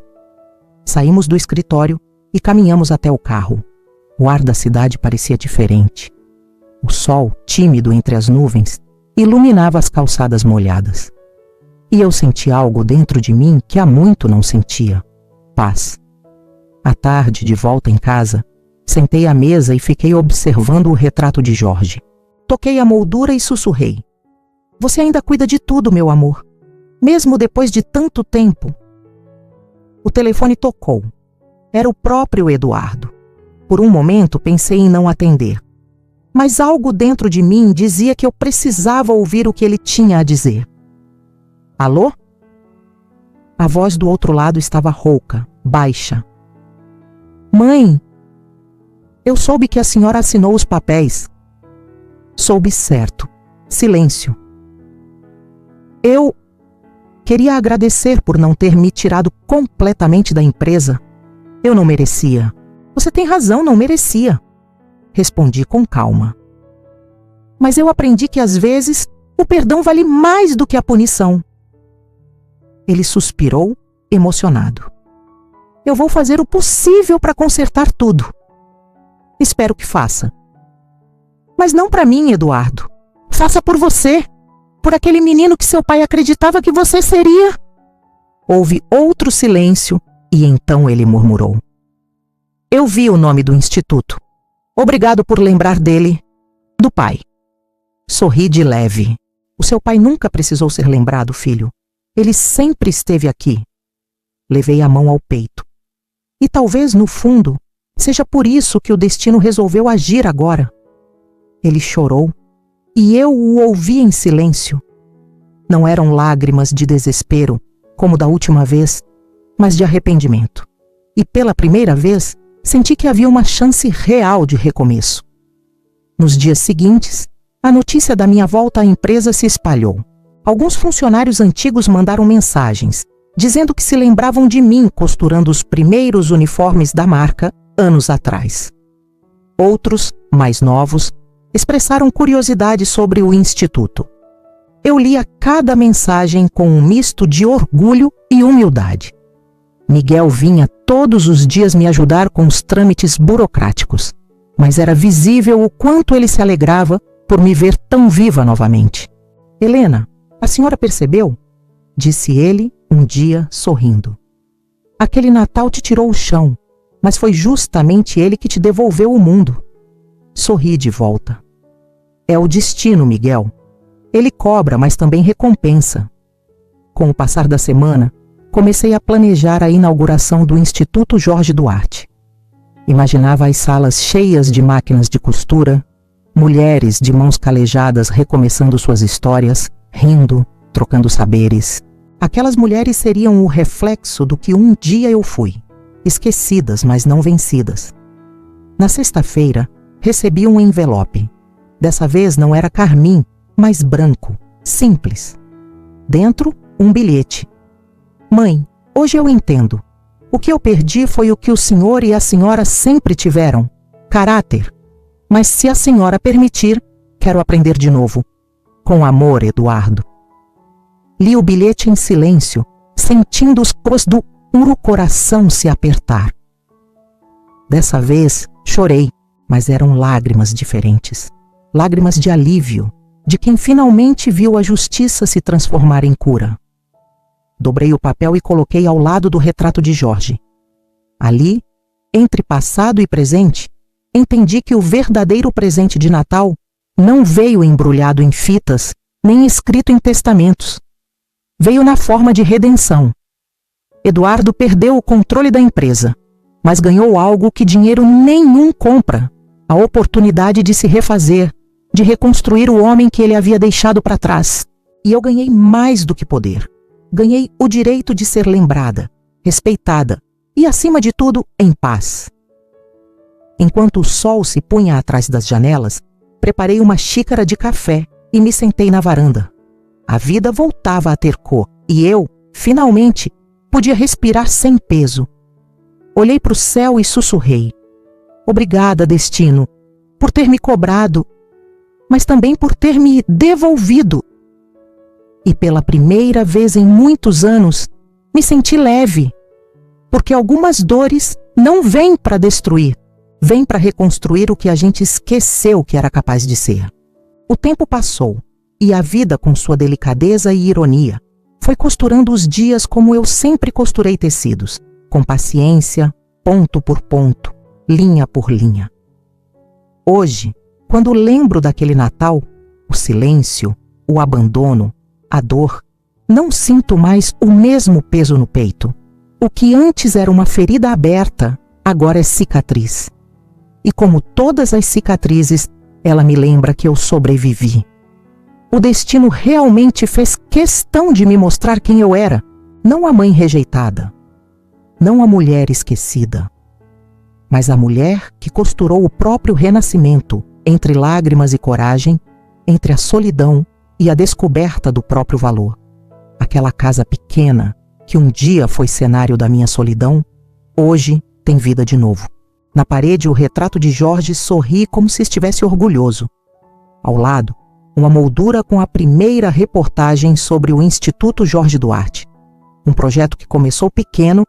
Saímos do escritório e caminhamos até o carro. O ar da cidade parecia diferente. O sol, tímido entre as nuvens, iluminava as calçadas molhadas. E eu senti algo dentro de mim que há muito não sentia: paz. À tarde, de volta em casa, sentei à mesa e fiquei observando o retrato de Jorge. Toquei a moldura e sussurrei: você ainda cuida de tudo, meu amor, mesmo depois de tanto tempo. O telefone tocou. Era o próprio Eduardo. Por um momento pensei em não atender. Mas algo dentro de mim dizia que eu precisava ouvir o que ele tinha a dizer. Alô? A voz do outro lado estava rouca, baixa. Mãe, eu soube que a senhora assinou os papéis. Soube certo. Silêncio. Eu queria agradecer por não ter me tirado completamente da empresa. Eu não merecia. Você tem razão, não merecia. Respondi com calma. Mas eu aprendi que às vezes o perdão vale mais do que a punição. Ele suspirou, emocionado. Eu vou fazer o possível para consertar tudo. Espero que faça. Mas não para mim, Eduardo. Faça por você. Por aquele menino que seu pai acreditava que você seria. Houve outro silêncio e então ele murmurou: eu vi o nome do instituto. Obrigado por lembrar dele, do pai. Sorri de leve. O seu pai nunca precisou ser lembrado, filho. Ele sempre esteve aqui. Levei a mão ao peito. E talvez, no fundo, seja por isso que o destino resolveu agir agora. Ele chorou e eu o ouvi em silêncio. Não eram lágrimas de desespero, como da última vez, mas de arrependimento. E pela primeira vez, senti que havia uma chance real de recomeço. Nos dias seguintes, a notícia da minha volta à empresa se espalhou. Alguns funcionários antigos mandaram mensagens, dizendo que se lembravam de mim costurando os primeiros uniformes da marca anos atrás. Outros, mais novos, expressaram curiosidade sobre o instituto. Eu lia cada mensagem com um misto de orgulho e humildade. Miguel vinha todos os dias me ajudar com os trâmites burocráticos, mas era visível o quanto ele se alegrava por me ver tão viva novamente. Helena, a senhora percebeu? Disse ele um dia, sorrindo. Aquele Natal te tirou o chão, mas foi justamente ele que te devolveu o mundo. Sorri de volta. É o destino, Miguel. Ele cobra, mas também recompensa. Com o passar da semana, comecei a planejar a inauguração do Instituto Jorge Duarte. Imaginava as salas cheias de máquinas de costura, mulheres de mãos calejadas recomeçando suas histórias, rindo, trocando saberes. Aquelas mulheres seriam o reflexo do que um dia eu fui, esquecidas, mas não vencidas. Na sexta-feira, recebi um envelope. Dessa vez não era carmim, mas branco, simples. Dentro, um bilhete. Mãe, hoje eu entendo. O que eu perdi foi o que o senhor e a senhora sempre tiveram, caráter. Mas se a senhora permitir, quero aprender de novo. Com amor, Eduardo. Li o bilhete em silêncio, sentindo os cos do coração se apertar. Dessa vez, chorei, mas eram lágrimas diferentes. Lágrimas de alívio, de quem finalmente viu a justiça se transformar em cura. Dobrei o papel e coloquei ao lado do retrato de Jorge. Ali, entre passado e presente, entendi que o verdadeiro presente de Natal não veio embrulhado em fitas, nem escrito em testamentos. Veio na forma de redenção. Eduardo perdeu o controle da empresa, mas ganhou algo que dinheiro nenhum compra: a oportunidade de se refazer, de reconstruir o homem que ele havia deixado para trás. E eu ganhei mais do que poder. Ganhei o direito de ser lembrada, respeitada e, acima de tudo, em paz. Enquanto o sol se punha atrás das janelas, preparei uma xícara de café e me sentei na varanda. A vida voltava a ter cor e eu, finalmente, podia respirar sem peso. Olhei para o céu e sussurrei: obrigada, destino, por ter me cobrado, mas também por ter me devolvido. E pela primeira vez em muitos anos, me senti leve, porque algumas dores não vêm para destruir, vêm para reconstruir o que a gente esqueceu que era capaz de ser. O tempo passou, e a vida, com sua delicadeza e ironia, foi costurando os dias como eu sempre costurei tecidos, com paciência, ponto por ponto, linha por linha. Hoje, quando lembro daquele Natal, o silêncio, o abandono, a dor, não sinto mais o mesmo peso no peito. O que antes era uma ferida aberta, agora é cicatriz. E como todas as cicatrizes, ela me lembra que eu sobrevivi. O destino realmente fez questão de me mostrar quem eu era, não a mãe rejeitada, não a mulher esquecida, mas a mulher que costurou o próprio renascimento entre lágrimas e coragem, entre a solidão e a descoberta do próprio valor. Aquela casa pequena, que um dia foi cenário da minha solidão, hoje tem vida de novo. Na parede, o retrato de Jorge sorri como se estivesse orgulhoso. Ao lado, uma moldura com a primeira reportagem sobre o Instituto Jorge Duarte. Um projeto que começou pequeno,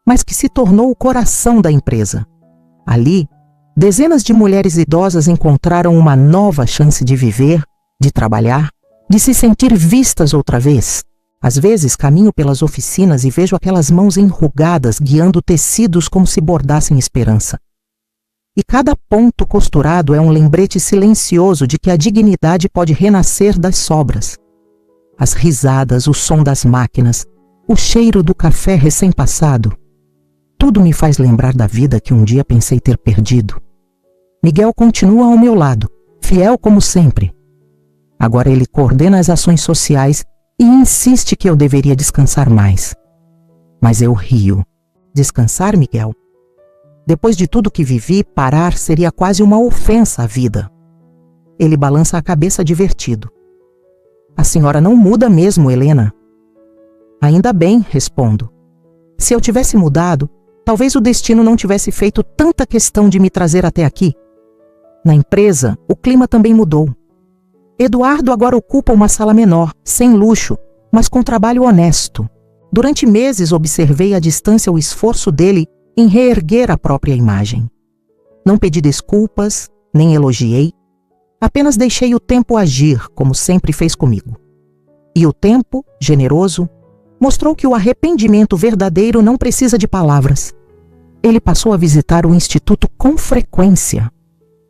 mas que se tornou o coração da empresa. Ali, dezenas de mulheres idosas encontraram uma nova chance de viver, de trabalhar, de se sentir vistas outra vez. Às vezes caminho pelas oficinas e vejo aquelas mãos enrugadas guiando tecidos como se bordassem esperança. E cada ponto costurado é um lembrete silencioso de que a dignidade pode renascer das sobras. As risadas, o som das máquinas, o cheiro do café recém-passado. Tudo me faz lembrar da vida que um dia pensei ter perdido. Miguel continua ao meu lado, fiel como sempre. Agora ele coordena as ações sociais e insiste que eu deveria descansar mais. Mas eu rio. Descansar, Miguel? Depois de tudo que vivi, parar seria quase uma ofensa à vida. Ele balança a cabeça divertido. A senhora não muda mesmo, Helena. Ainda bem, respondo. Se eu tivesse mudado, talvez o destino não tivesse feito tanta questão de me trazer até aqui. Na empresa, o clima também mudou. Eduardo agora ocupa uma sala menor, sem luxo, mas com trabalho honesto. Durante meses observei à distância o esforço dele em reerguer a própria imagem. Não pedi desculpas, nem elogiei, apenas deixei o tempo agir, como sempre fez comigo. E o tempo, generoso, mostrou que o arrependimento verdadeiro não precisa de palavras. Ele passou a visitar o instituto com frequência.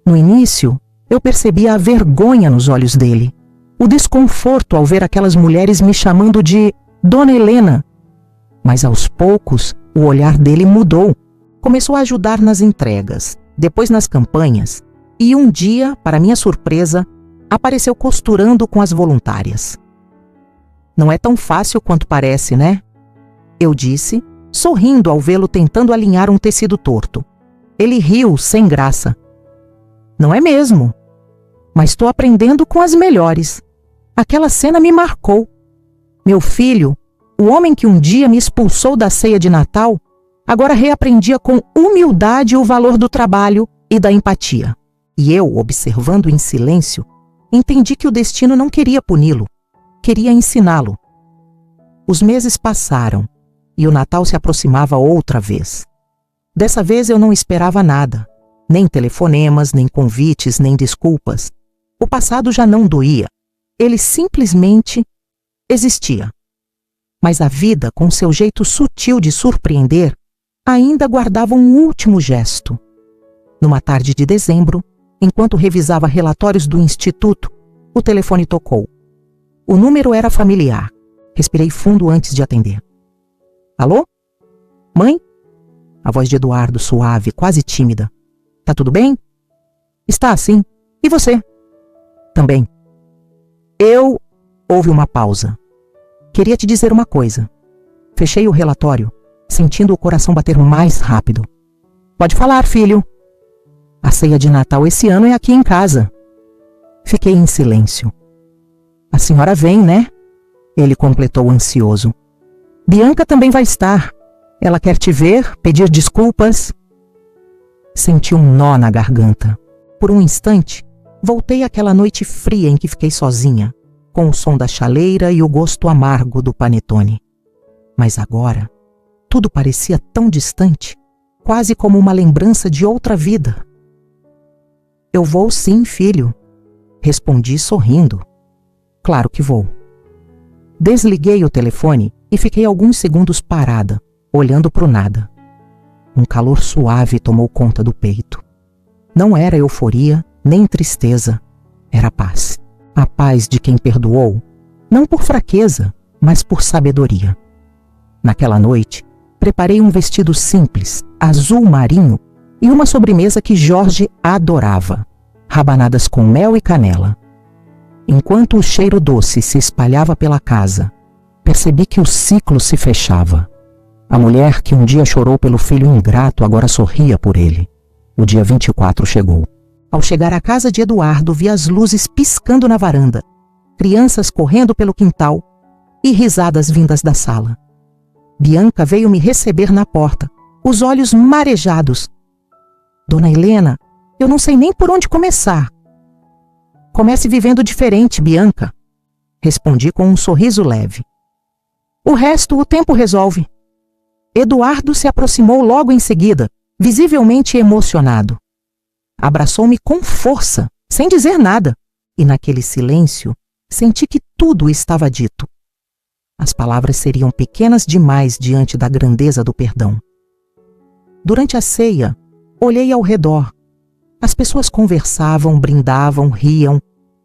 No início, eu percebia a vergonha nos olhos dele, o desconforto ao ver aquelas mulheres me chamando de Dona Helena. Mas aos poucos, o olhar dele mudou. Começou a ajudar nas entregas, depois nas campanhas, e um dia, para minha surpresa, apareceu costurando com as voluntárias. Não é tão fácil quanto parece, né? Eu disse, sorrindo ao vê-lo tentando alinhar um tecido torto. Ele riu, sem graça. Não é mesmo? Mas estou aprendendo com as melhores. Aquela cena me marcou. Meu filho, o homem que um dia me expulsou da ceia de Natal, agora reaprendia com humildade o valor do trabalho e da empatia. E eu, observando em silêncio, entendi que o destino não queria puni-lo, queria ensiná-lo. Os meses passaram e o Natal se aproximava outra vez. Dessa vez eu não esperava nada, nem telefonemas, nem convites, nem desculpas. O passado já não doía, ele simplesmente existia. Mas a vida, com seu jeito sutil de surpreender, ainda guardava um último gesto. Numa tarde de dezembro, enquanto revisava relatórios do instituto, o telefone tocou. O número era familiar. Respirei fundo antes de atender. Alô? Mãe? A voz de Eduardo, suave, quase tímida. Tá tudo bem? Está sim. E você? Também. Houve uma pausa. Queria te dizer uma coisa. Fechei o relatório, sentindo o coração bater mais rápido. Pode falar, filho. A ceia de Natal esse ano é aqui em casa. Fiquei em silêncio. A senhora vem, né? Ele completou ansioso. Bianca também vai estar. Ela quer te ver, pedir desculpas. Senti um nó na garganta. Por um instante, voltei àquela noite fria em que fiquei sozinha, com o som da chaleira e o gosto amargo do panetone. Mas agora, tudo parecia tão distante, quase como uma lembrança de outra vida. Eu vou sim, filho, respondi sorrindo. Claro que vou. Desliguei o telefone e fiquei alguns segundos parada, olhando para o nada. Um calor suave tomou conta do peito. Não era euforia, nem tristeza, era paz. A paz de quem perdoou, não por fraqueza, mas por sabedoria. Naquela noite, preparei um vestido simples, azul marinho, e uma sobremesa que Jorge adorava, rabanadas com mel e canela. Enquanto o cheiro doce se espalhava pela casa, percebi que o ciclo se fechava. A mulher que um dia chorou pelo filho ingrato agora sorria por ele. O dia 24 chegou. Ao chegar à casa de Eduardo, vi as luzes piscando na varanda, crianças correndo pelo quintal e risadas vindas da sala. Bianca veio me receber na porta, os olhos marejados. Dona Helena, eu não sei nem por onde começar. Comece vivendo diferente, Bianca, respondi com um sorriso leve. O resto o tempo resolve. Eduardo se aproximou logo em seguida, visivelmente emocionado. Abraçou-me com força, sem dizer nada, e naquele silêncio senti que tudo estava dito. As palavras seriam pequenas demais diante da grandeza do perdão. Durante a ceia, olhei ao redor. As pessoas conversavam, brindavam, riam.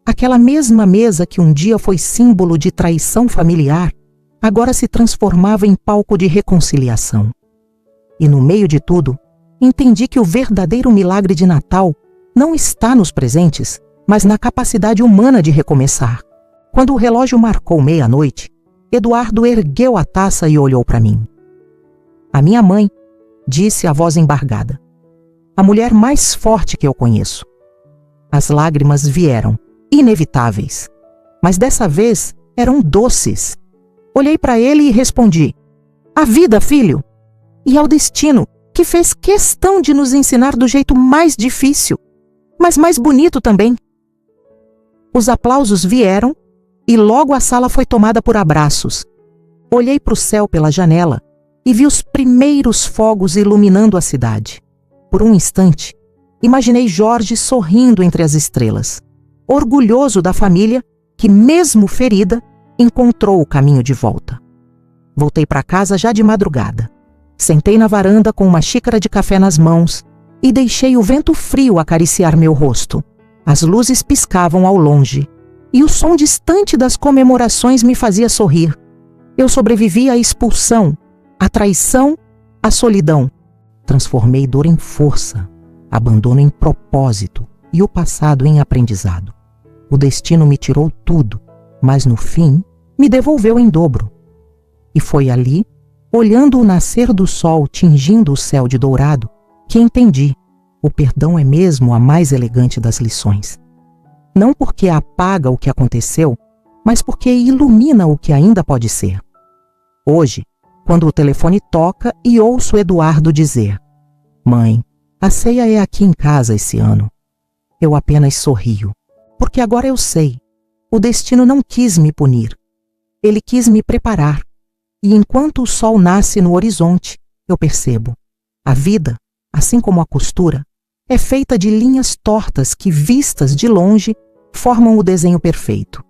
Aquela mesma mesa que um dia foi símbolo de traição familiar, agora se transformava em palco de reconciliação. E no meio de tudo, entendi que o verdadeiro milagre de Natal não está nos presentes, mas na capacidade humana de recomeçar. Quando o relógio marcou meia-noite, Eduardo ergueu a taça e olhou para mim. A minha mãe, disse a voz embargada. A mulher mais forte que eu conheço. As lágrimas vieram, inevitáveis. Mas dessa vez, eram doces. Olhei para ele e respondi: "A vida, filho!" E ao destino, que fez questão de nos ensinar do jeito mais difícil, mas mais bonito também. Os aplausos vieram e logo a sala foi tomada por abraços. Olhei para o céu pela janela e vi os primeiros fogos iluminando a cidade. Por um instante, imaginei Jorge sorrindo entre as estrelas, orgulhoso da família que, mesmo ferida, encontrou o caminho de volta. Voltei para casa já de madrugada. Sentei na varanda com uma xícara de café nas mãos e deixei o vento frio acariciar meu rosto. As luzes piscavam ao longe e o som distante das comemorações me fazia sorrir. Eu sobrevivi à expulsão, à traição, à solidão. Transformei dor em força, abandono em propósito e o passado em aprendizado. O destino me tirou tudo, mas no fim me devolveu em dobro. E foi ali, olhando o nascer do sol tingindo o céu de dourado, que entendi: o perdão é mesmo a mais elegante das lições. Não porque apaga o que aconteceu, mas porque ilumina o que ainda pode ser. Hoje, quando o telefone toca e ouço Eduardo dizer: "Mãe, a ceia é aqui em casa esse ano", eu apenas sorrio, porque agora eu sei, o destino não quis me punir. Ele quis me preparar. E enquanto o sol nasce no horizonte, eu percebo: a vida, assim como a costura, é feita de linhas tortas que, vistas de longe, formam o desenho perfeito.